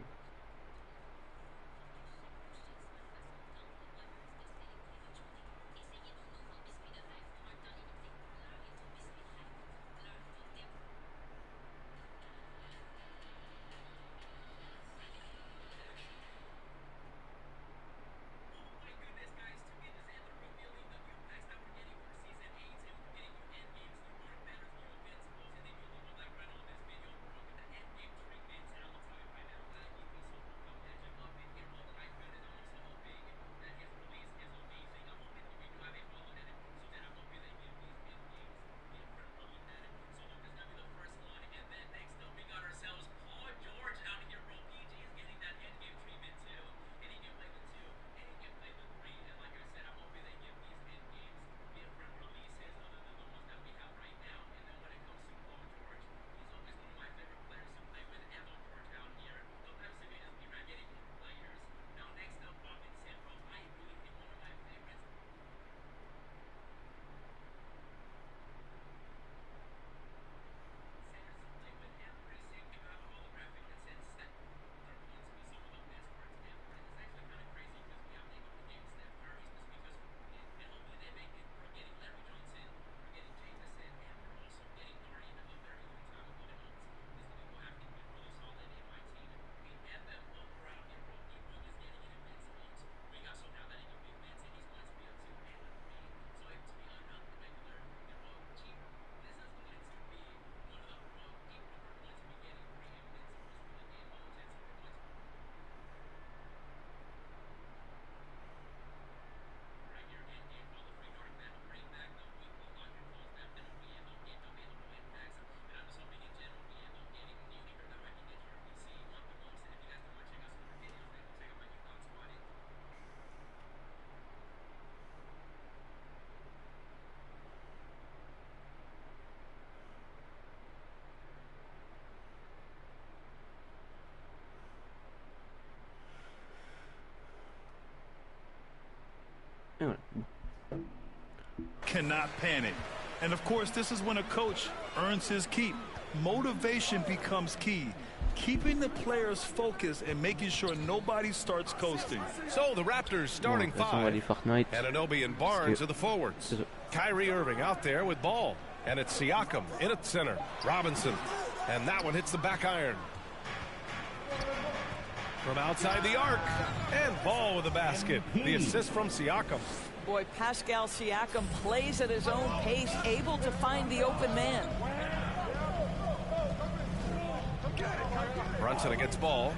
cannot panic. And of course, this is when a coach earns his keep. Motivation becomes key. Keeping the players focused and making sure nobody starts coasting. So the Raptors starting five. Fortnite. Anunoby and Barnes are the forwards. Kyrie Irving out there with ball. And it's Siakam in at center. Robinson. And that one hits the back iron. From outside the arc. And ball with the basket. The assist from Siakam. Boy, Pascal Siakam plays at his own pace, able to find the open man. Brunson against ball.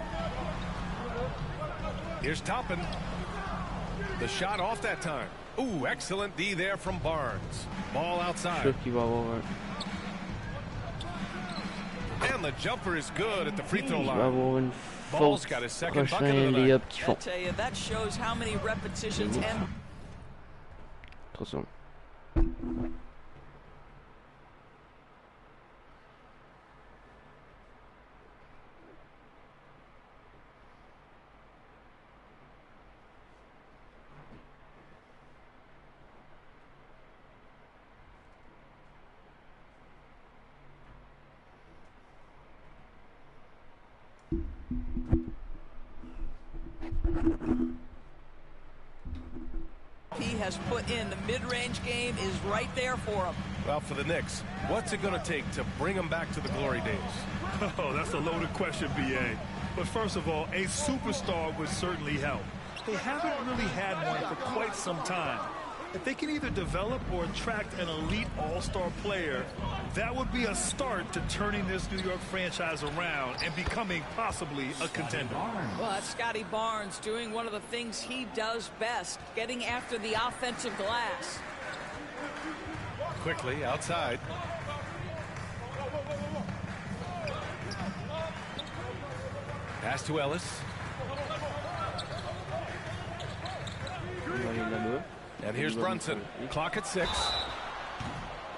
Here's Toppin. The shot off that time. Ooh, excellent D there from Barnes. Ball outside. And the jumper is good at the free throw line. Ball's got his second bucket of the night. I tell you, that shows how many repetitions and... Attention. He has put in the mid-range game is right there for him. Well, for the Knicks, what's it going to take to bring them back to the glory days? Oh, that's a loaded question, B.A. But first of all, a superstar would certainly help. They haven't really had one for quite some time. If they can either develop or attract an elite all-star player, that would be a start to turning this New York franchise around and becoming possibly a contender. Well, that's Scotty Barnes doing one of the things he does best, getting after the offensive glass. Quickly outside. Pass to Ellis. And here's Brunson. Clock at 6.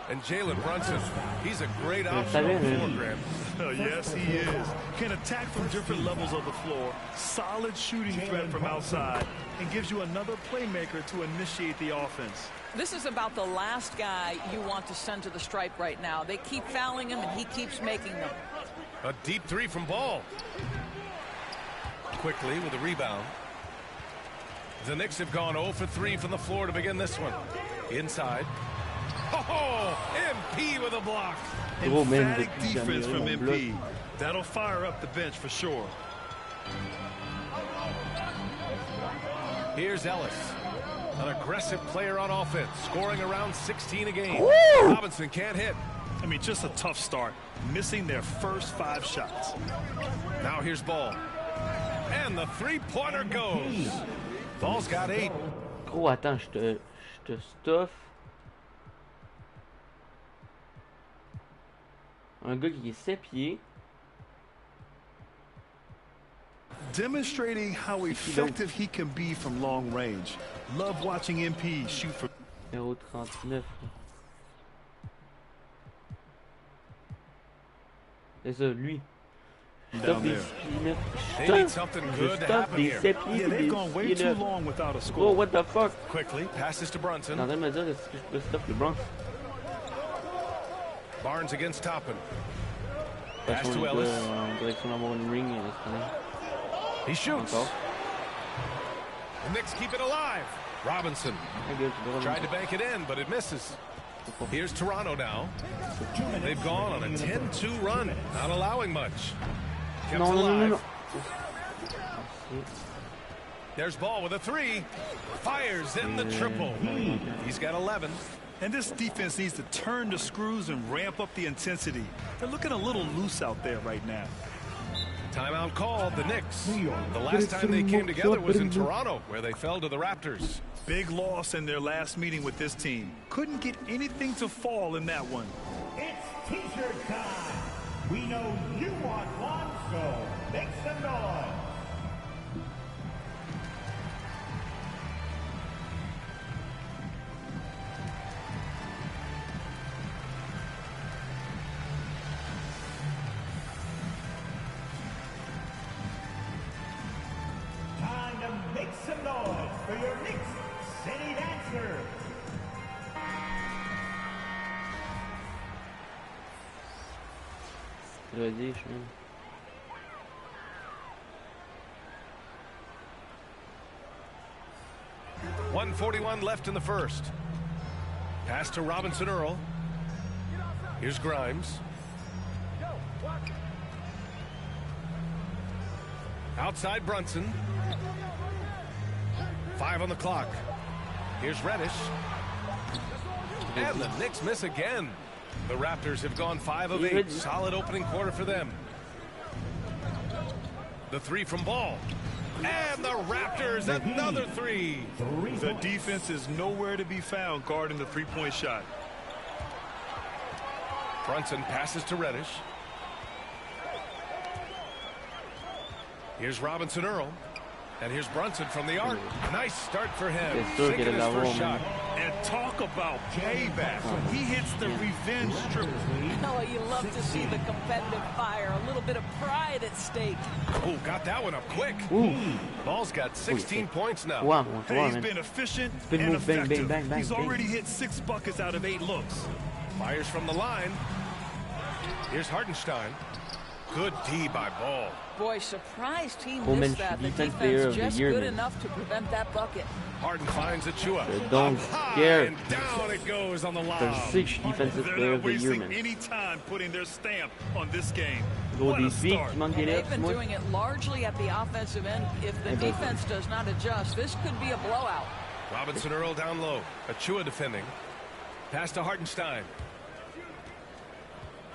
And Jalen Brunson, he's a great option on the floor, Graham. Yes, he is. Can attack from different levels of the floor. Solid shooting threat from outside. And gives you another playmaker to initiate the offense. This is about the last guy you want to send to the stripe right now. They keep fouling him, and he keeps making them. A deep three from Ball. Quickly with a rebound. The Knicks have gone 0 for 3 from the floor to begin this one. Inside. Oh, MP with a block. Emphatic defense from MP. That'll fire up the bench for sure. Here's Ellis. An aggressive player on offense, scoring around 16 a game. Woo! Robinson can't hit. I mean, just a tough start, missing their first 5 shots. Now here's Ball. And the three-pointer goes. Ball's got 8. Gros, attends, je te stuff. Un gars qui est 7 pieds. Demonstrating how effective he can be from long range. Love watching MP shoot from... Numéro 39. C'est ça, lui. Down there. They need something good to happen here. Yeah, they've gone way too long without a score. Oh, what the fuck? Quickly, passes to Brunson. T'es en train de me dire que je peux stuff le Bronx? Barnes against Toppin. Pass to Ellis. Direction d'avoir une ring. He shoots. The Knicks keep it alive. Robinson tried to bank it in, but it misses. Here's Toronto now. They've gone on a 10-2 run, not allowing much. Kept alive. No. There's Ball with a 3. Fires in the triple. He's got 11. And this defense needs to turn the screws and ramp up the intensity. They're looking a little loose out there right now. Timeout called, the Knicks. The last time they came together was in Toronto, where they fell to the Raptors. Big loss in their last meeting with this team. Couldn't get anything to fall in that one. It's t-shirt time. We know you want one, so make some noise. Time to make some noise for your Knicks City Dancer. Reddish, man. .141 left in the first. Pass to Robinson Earl. Here's Grimes. Outside Brunson. 5 on the clock. Here's Reddish. And the Knicks miss again. The Raptors have gone 5 of 8. Solid opening quarter for them. The 3 from Ball. And the Raptors, another 3. The defense is nowhere to be found guarding the three-point shot. Brunson passes to Reddish. Here's Robinson Earl. And here's Brunson from the arc. Nice start for him. Sinking his first shot. And talk about payback when he hits the revenge triple. Oh, you love to see the competitive fire. A little bit of pride at stake. Oh, got that one up quick. Ball's got 16 points now. Wow, he's been efficient and effective. He's already hit 6 buckets out of 8 looks. Fires from the line. Here's Hartenstein. Good D by Ball. Boy, surprised he missed that. The defense just good enough to prevent that bucket. Harden finds Achua. Don't scare. And down it goes on the lob. They're 6 defensive player of the year, man. Any time putting their stamp on this game. They've been doing it largely at the offensive end. If the defense does not adjust, this could be a blowout. Robinson Earl down low. Achua defending. Pass to Hartenstein.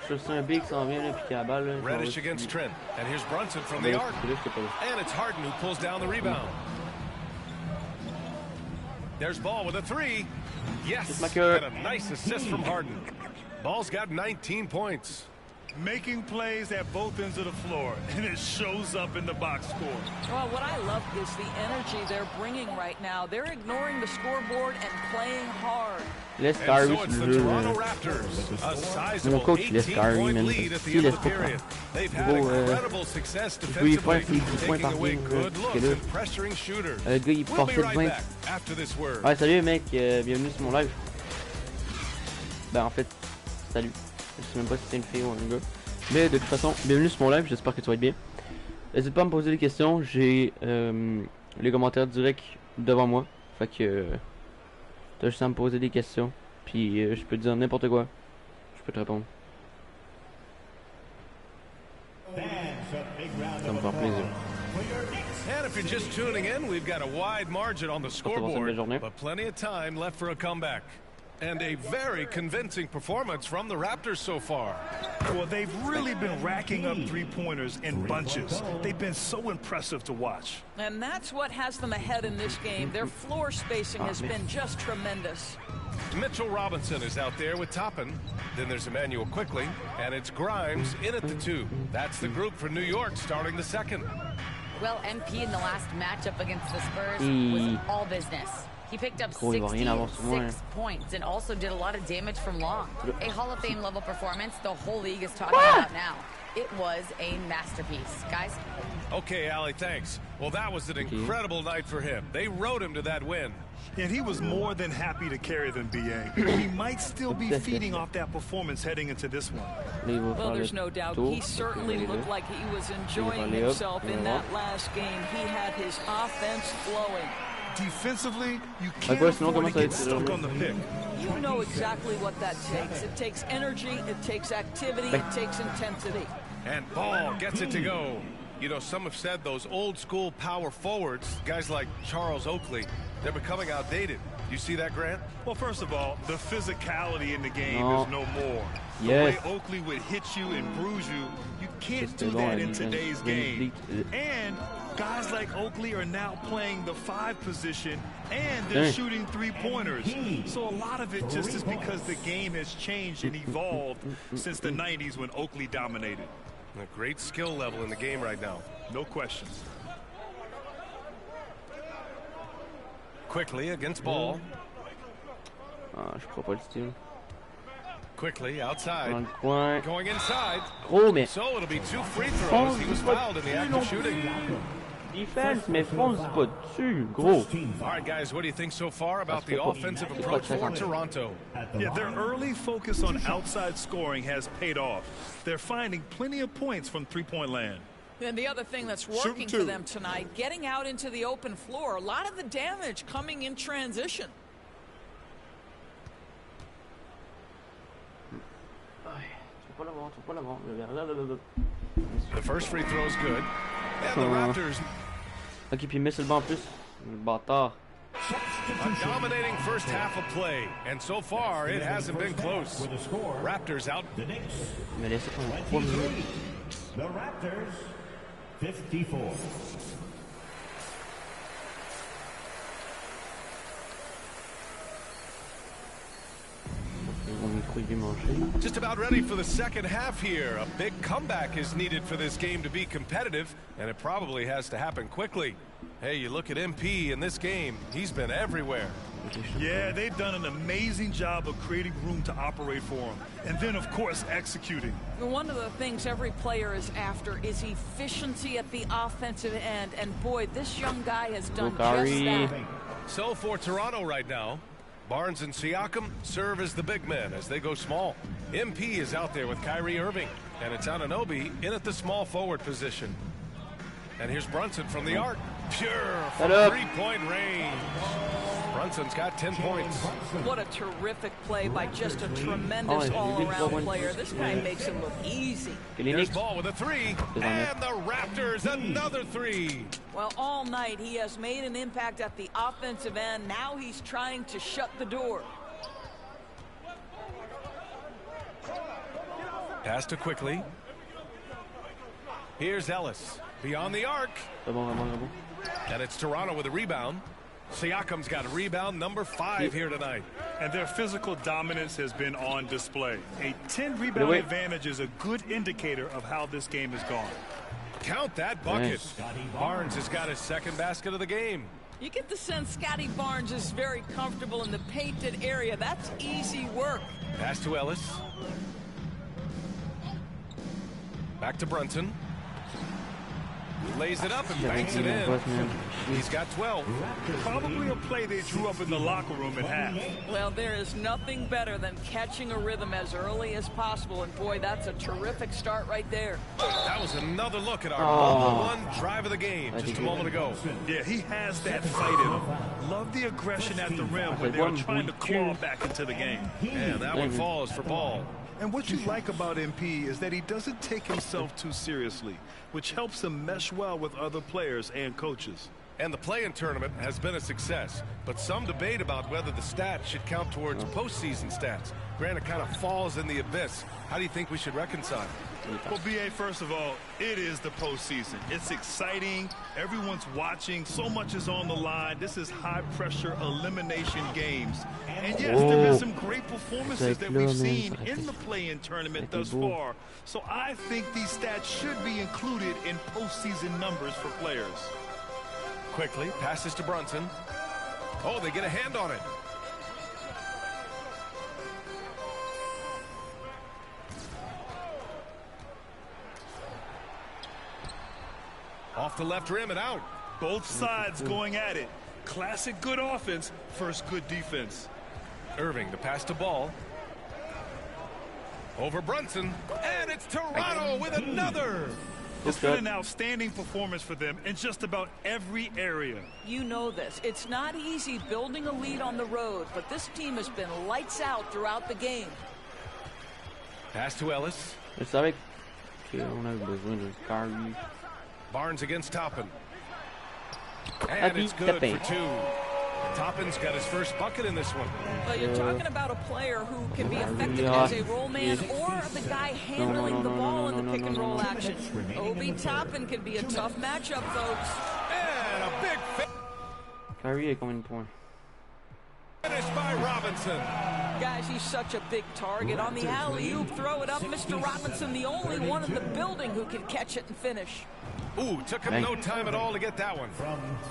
Reddish against Trent. And here's Brunson from the arc. And it's Harden who pulls down the rebound. There's Ball with a 3. Yes. And a nice assist from Harden. Ball's got 19 points. Making plays at both ends of the floor, and it shows up in the box score. Well, what I love is the energy they're bringing right now. They're ignoring the scoreboard and playing hard. Laisse Kyrie so it's the Toronto Raptors, a sizable 18-point lead at the end of the period. They've had incredible success defensively, taking away good looks and pressuring shooters. Le gars, il portait de 20. After this word. Ouais, salut mec, bienvenue sur mon live. Ben en fait, salut. Je sais même pas si c'est une fille ou un gars. Mais de toute façon, bienvenue sur mon live, j'espère que tu vas être bien. N'hésite pas à me poser des questions, j'ai les commentaires directs devant moi. Fait que t'as juste à me poser des questions. Puis je peux te dire n'importe quoi. Je peux te répondre. Ça me fait plaisir. And if you're just tuning in, we've got a wide margin on the scoreboard, but plenty of time left for a comeback. And a very convincing performance from the Raptors so far. Well, they've really been racking up three-pointers in bunches. They've been so impressive to watch. And that's what has them ahead in this game. Their floor spacing has been just tremendous. Mitchell Robinson is out there with Toppin. Then there's Emmanuel Quickly, and it's Grimes in at the 2. That's the group for New York starting the second. Well, MP in the last matchup against the Spurs was all business. He picked up 66 points and also did a lot of damage from long. A Hall of Fame level performance the whole league is talking about now. It was a masterpiece. Guys? Okay, Allie, thanks. Well, that was an incredible night for him. They rode him to that win. And he was more than happy to carry them, BA. He might still be feeding off that performance heading into this one. Well, there's no doubt. He certainly looked like he was enjoying himself in that last game. He had his offense flowing. Defensively, you can't afford to get stuck on the pick. You know exactly what that takes. It takes energy, it takes activity, it takes intensity. And Ball gets it to go. You know, some have said those old school power forwards, guys like Charles Oakley, they're becoming outdated. You see that, Grant? Well, first of all, the physicality in the game is no more. The way Oakley would hit you and bruise you, you can't do that in today's game. And guys like Oakley are now playing the 5 position, and they're shooting 3-pointers. So a lot of it just is because the game has changed and evolved since the 90s when Oakley dominated. A great skill level in the game right now. No questions. Quickly against Ball. Je crois pas le style. Quickly outside. Going inside. Oh, mais. So it'll be 2 free throws. He was fouled in the act of shooting. defense, mais fonce pas dessus, gros. All right, guys, what do you think so far about the offensive approach for Toronto? Yeah, their early focus on outside scoring has paid off. They're finding plenty of points from three-point land. And the other thing that's working for them tonight, getting out into the open floor, a lot of the damage coming in transition. The first free throw is good. And the Raptors. Ok, puis il met sur le banc en plus. Le bâtard. A dominating first half of play, and so far it hasn't been close. Raptors out. Mais laissez pendant 3 minutes. The Raptors, 54. Just about ready for the second half here. A big comeback is needed for this game to be competitive, and it probably has to happen quickly. Hey, you look at MP in this game, he's been everywhere. Yeah, they've done an amazing job of creating room to operate for him. And then, of course, executing. One of the things every player is after is efficiency at the offensive end. And boy, this young guy has done just that. So for Toronto right now, Barnes and Siakam serve as the big men as they go small. MP is out there with Kyrie Irving, and it's Anunoby in at the small forward position. And here's Brunson from the arc. Pure from three-point range. Brunson's got 10 points. What a terrific play by just a tremendous all-around player. This guy makes it look easy. Here's Ball with a three, and the Raptors another three. Well, all night he has made an impact at the offensive end. Now he's trying to shut the door. Pass to Quickly. Here's Ellis beyond the arc. And it's Toronto with a rebound. Siakam's got a rebound, number 5 here tonight. And their physical dominance has been on display. A 10-rebound advantage is a good indicator of how this game has gone. Count that bucket. Barnes has got his second basket of the game. You get the sense Scotty Barnes is very comfortable in the painted area. That's easy work. Pass to Ellis. Back to Brunson. Lays it up and banks it in. He's got 12. Probably a play they drew up in the locker room at half. Well, there is nothing better than catching a rhythm as early as possible. And boy, that's a terrific start right there. That was another look at our number 1 drive of the game just a moment ago. Yeah, he has that fight in him. Love the aggression at the rim when they were trying to claw back into the game. And that one falls for Ball. And what you like about MP is that he doesn't take himself too seriously, which helps him mesh well with other players and coaches. And the play-in tournament has been a success, but some debate about whether the stats should count towards postseason stats. Granted, kind of falls in the abyss. How do you think we should reconcile? Well, BA, first of all, it is the postseason. It's exciting. Everyone's watching. So much is on the line. This is high-pressure elimination games. And yes, there is some great performances that we've seen in the play-in tournament thus far. So I think these stats should be included in postseason numbers for players. Quickly, passes to Brunson. Oh, they get a hand on it. Off the left rim and out. Both sides going at it. Classic good offense, first good defense. Irving, the pass to Ball. Over Brunson, and it's Toronto with another. It's been an outstanding performance for them in just about every area. You know this. It's not easy building a lead on the road, but this team has been lights out throughout the game. Pass to Ellis. Barnes against Toppin. And it's good for 2. Toppin's got his first bucket in this one. But you're talking about a player who can be effective as a roll man or the guy handling the ball in the pick and roll action. Obi Toppin can be a tough matchup, folks. And a big Kyrie est combien de points? Finished by Robinson. Guys, he's such a big target. On the alley-oop, throw it up. Mr. Robinson, the only one in the building who can catch it and finish. Ooh, took him no time at all to get that one.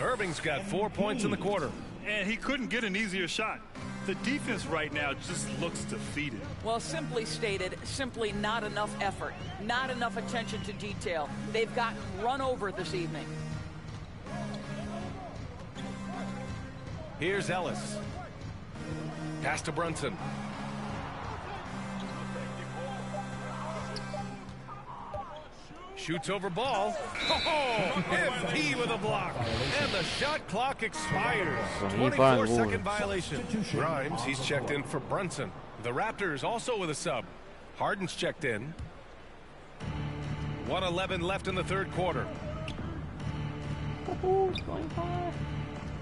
Irving's got 4 points in the quarter. And he couldn't get an easier shot. The defense right now just looks defeated. Well, simply stated, simply not enough effort, not enough attention to detail. They've gotten run over this evening. Here's Ellis. Pass to Brunson. Shoots over ball. Oh, MP with a block. And the shot clock expires. 24-second violation. Grimes, he's checked in for Brunson. The Raptors also with a sub. Harden's checked in. 1:11 left in the third quarter.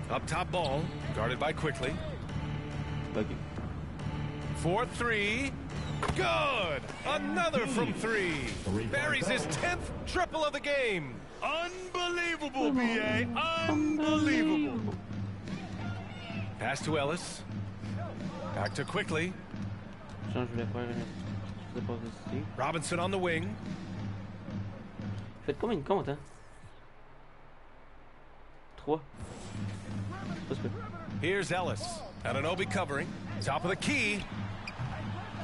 Up top ball, guarded by Quickly. 4-3. Good! Another from three. Buries his 10th triple of the game. Unbelievable, B.A. Unbelievable. Pass to Ellis. Back to Quickly. Robinson on the wing. Faites combien de comptes, hein? 3. Here's Ellis. Anunoby covering. Top of the key.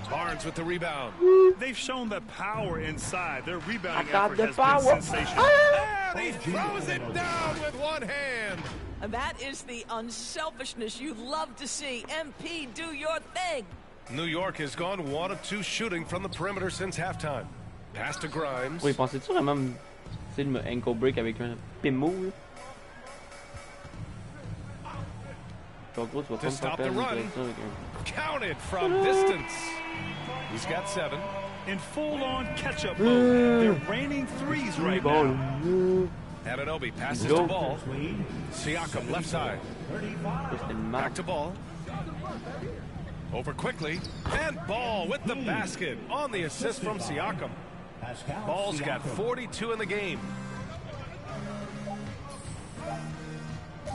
Barnes with the rebound. They've shown the power inside. Their rebounding effort has been sensational. And he throws it down with one hand. And that is the unselfishness you love to see. MP, do your thing. New York has gone 1 of 2 shooting from the perimeter since halftime. Pass to Grimes. Oui, pensais-tu vraiment de me ankle break avec un pimo, là? To stop the run. Counted from distance. He's got 7. In full-on catch-up mode. They're raining threes right now. Anunoby passes the ball. Siakam left side. Back to ball. Over Quickly. And Ball with the basket on the assist from Siakam. Ball's got 42 in the game.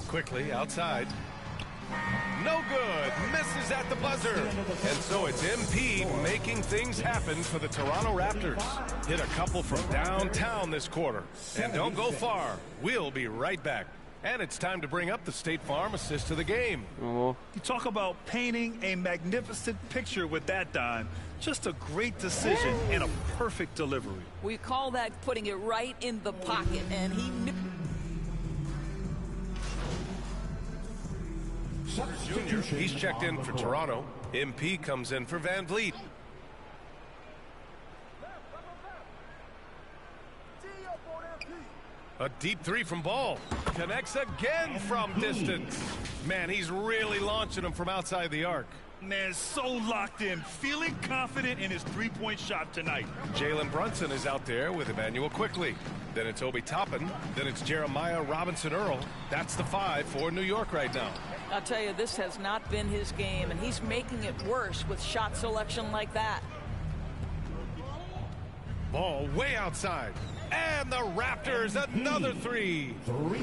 Quickly outside. No good. Misses at the buzzer. And so it's MP making things happen for the Toronto Raptors. Hit a couple from downtown this quarter. And don't go far. We'll be right back. And it's time to bring up the State Farm assist of the game. You talk about painting a magnificent picture with that dime. Just a great decision and a perfect delivery. We call that putting it right in the pocket. And he knew. Junior, he's checked in for Toronto. MP comes in for Van Vliet. A deep 3 from Ball. Connects again from distance. Man, he's really launching him from outside the arc. Man, so locked in, feeling confident in his three-point shot tonight. Jalen Brunson is out there with Emmanuel Quickly. Then it's Obi Toppin. Then it's Jeremiah Robinson-Earl. That's the 5 for New York right now. I'll tell you, this has not been his game, and he's making it worse with shot selection like that. Ball way outside. And the Raptors, another 3.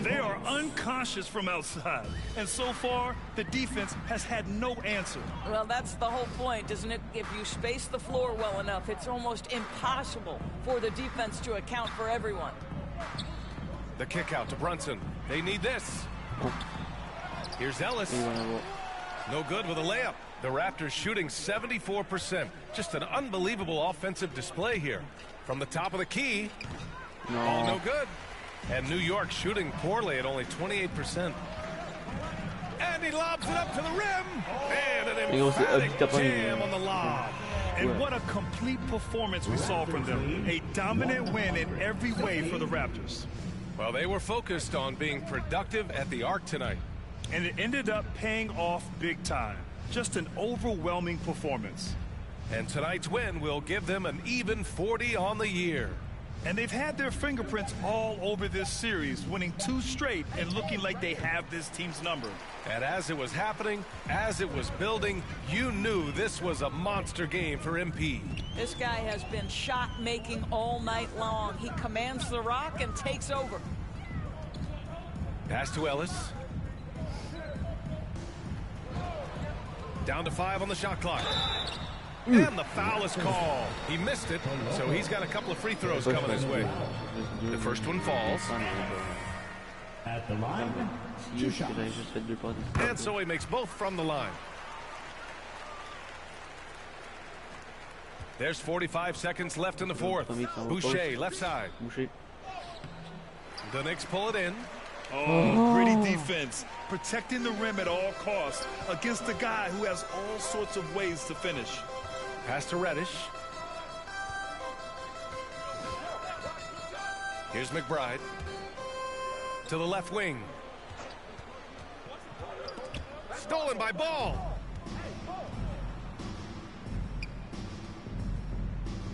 They are unconscious from outside. And so far, the defense has had no answer. Well, that's the whole point, isn't it? If you space the floor well enough, it's almost impossible for the defense to account for everyone. The kick out to Brunson. They need this. Here's Ellis. No good with a layup. The Raptors shooting 74%. Just an unbelievable offensive display here. From the top of the key. All no good. And New York shooting poorly at only 28%. And he lobs it up to the rim. And an emphatic jam on the lob. And what a complete performance we saw from them. A dominant win in every way for the Raptors. Well, they were focused on being productive at the arc tonight. And it ended up paying off big time. Just an overwhelming performance. And tonight's win will give them an even 40 on the year. And they've had their fingerprints all over this series, winning 2 straight and looking like they have this team's number. And as it was happening, as it was building, you knew this was a monster game for MP. This guy has been shot-making all night long. He commands the rock and takes over. Pass to Ellis. Down to 5 on the shot clock. And the foul is called. He missed it, so he's got a couple of free throws coming his way. The first one falls. At the line, 2 shots. And so he makes both from the line. There's 45 seconds left in the fourth. Boucher, left side. The Knicks pull it in. Oh, gritty defense, protecting the rim at all costs against a guy who has all sorts of ways to finish. Pass to Reddish. Here's McBride. To the left wing. Stolen by Ball.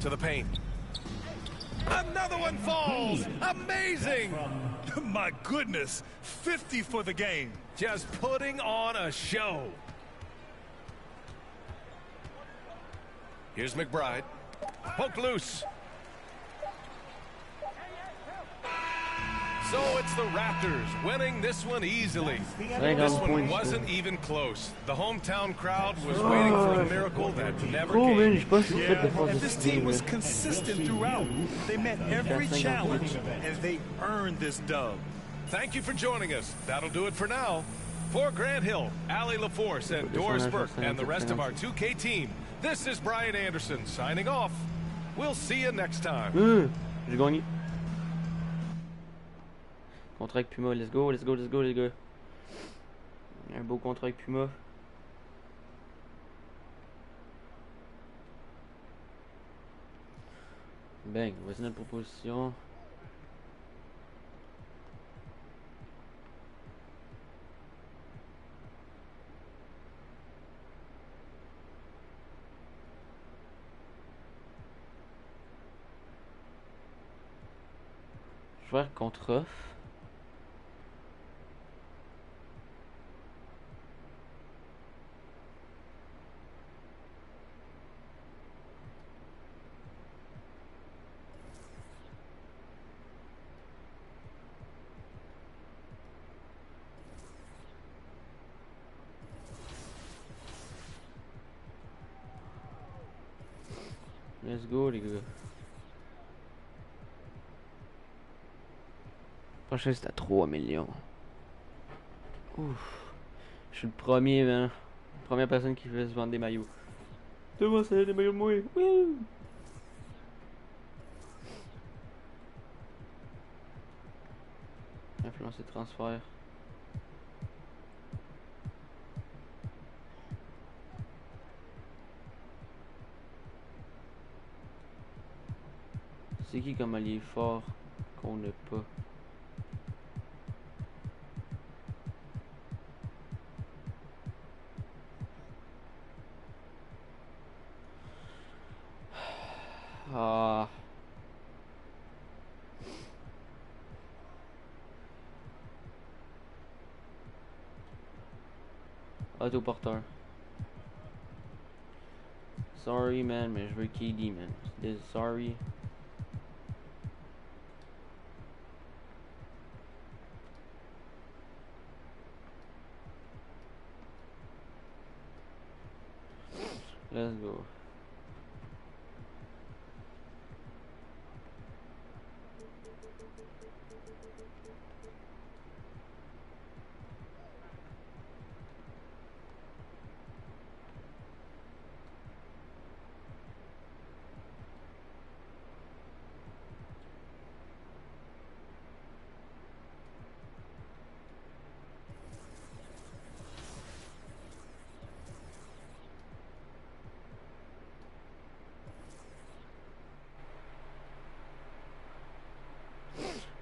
To the paint. Another one falls. Amazing. My goodness, 50 for the game. Just putting on a show. Here's McBride. Poked loose. So it's the Raptors winning this one easily. This one wasn't even close. The hometown crowd was waiting for a miracle that never came. Yeah, and this team was consistent throughout. They met every challenge, and they earned this dub. Thank you for joining us. That'll do it for now. For Grant Hill, Ali LaForce, and Doris Burke, and the rest of our 2K team, this is Brian Anderson signing off. We'll see you next time. J'ai gagné. Contrat avec Puma, let's go, let's go, let's go les gars. Un beau contrat avec Puma. Bang, voici notre proposition. Joueur contre off. Let's go les gars. Prochain c'est à 3 millions. Ouf. Je suis le premier, man. Première personne qui veut se vendre des maillots. Donne-moi ça, des maillots de moi. Wouh! Influencer transfert. C'est qui comme allié fort qu'on n'a pas? Ah. Autoporteur. Sorry man, mais je veux KD man. Sorry. Let's go.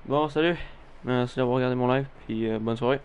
Bon, salut, merci d'avoir regardé mon live, puis bonne soirée.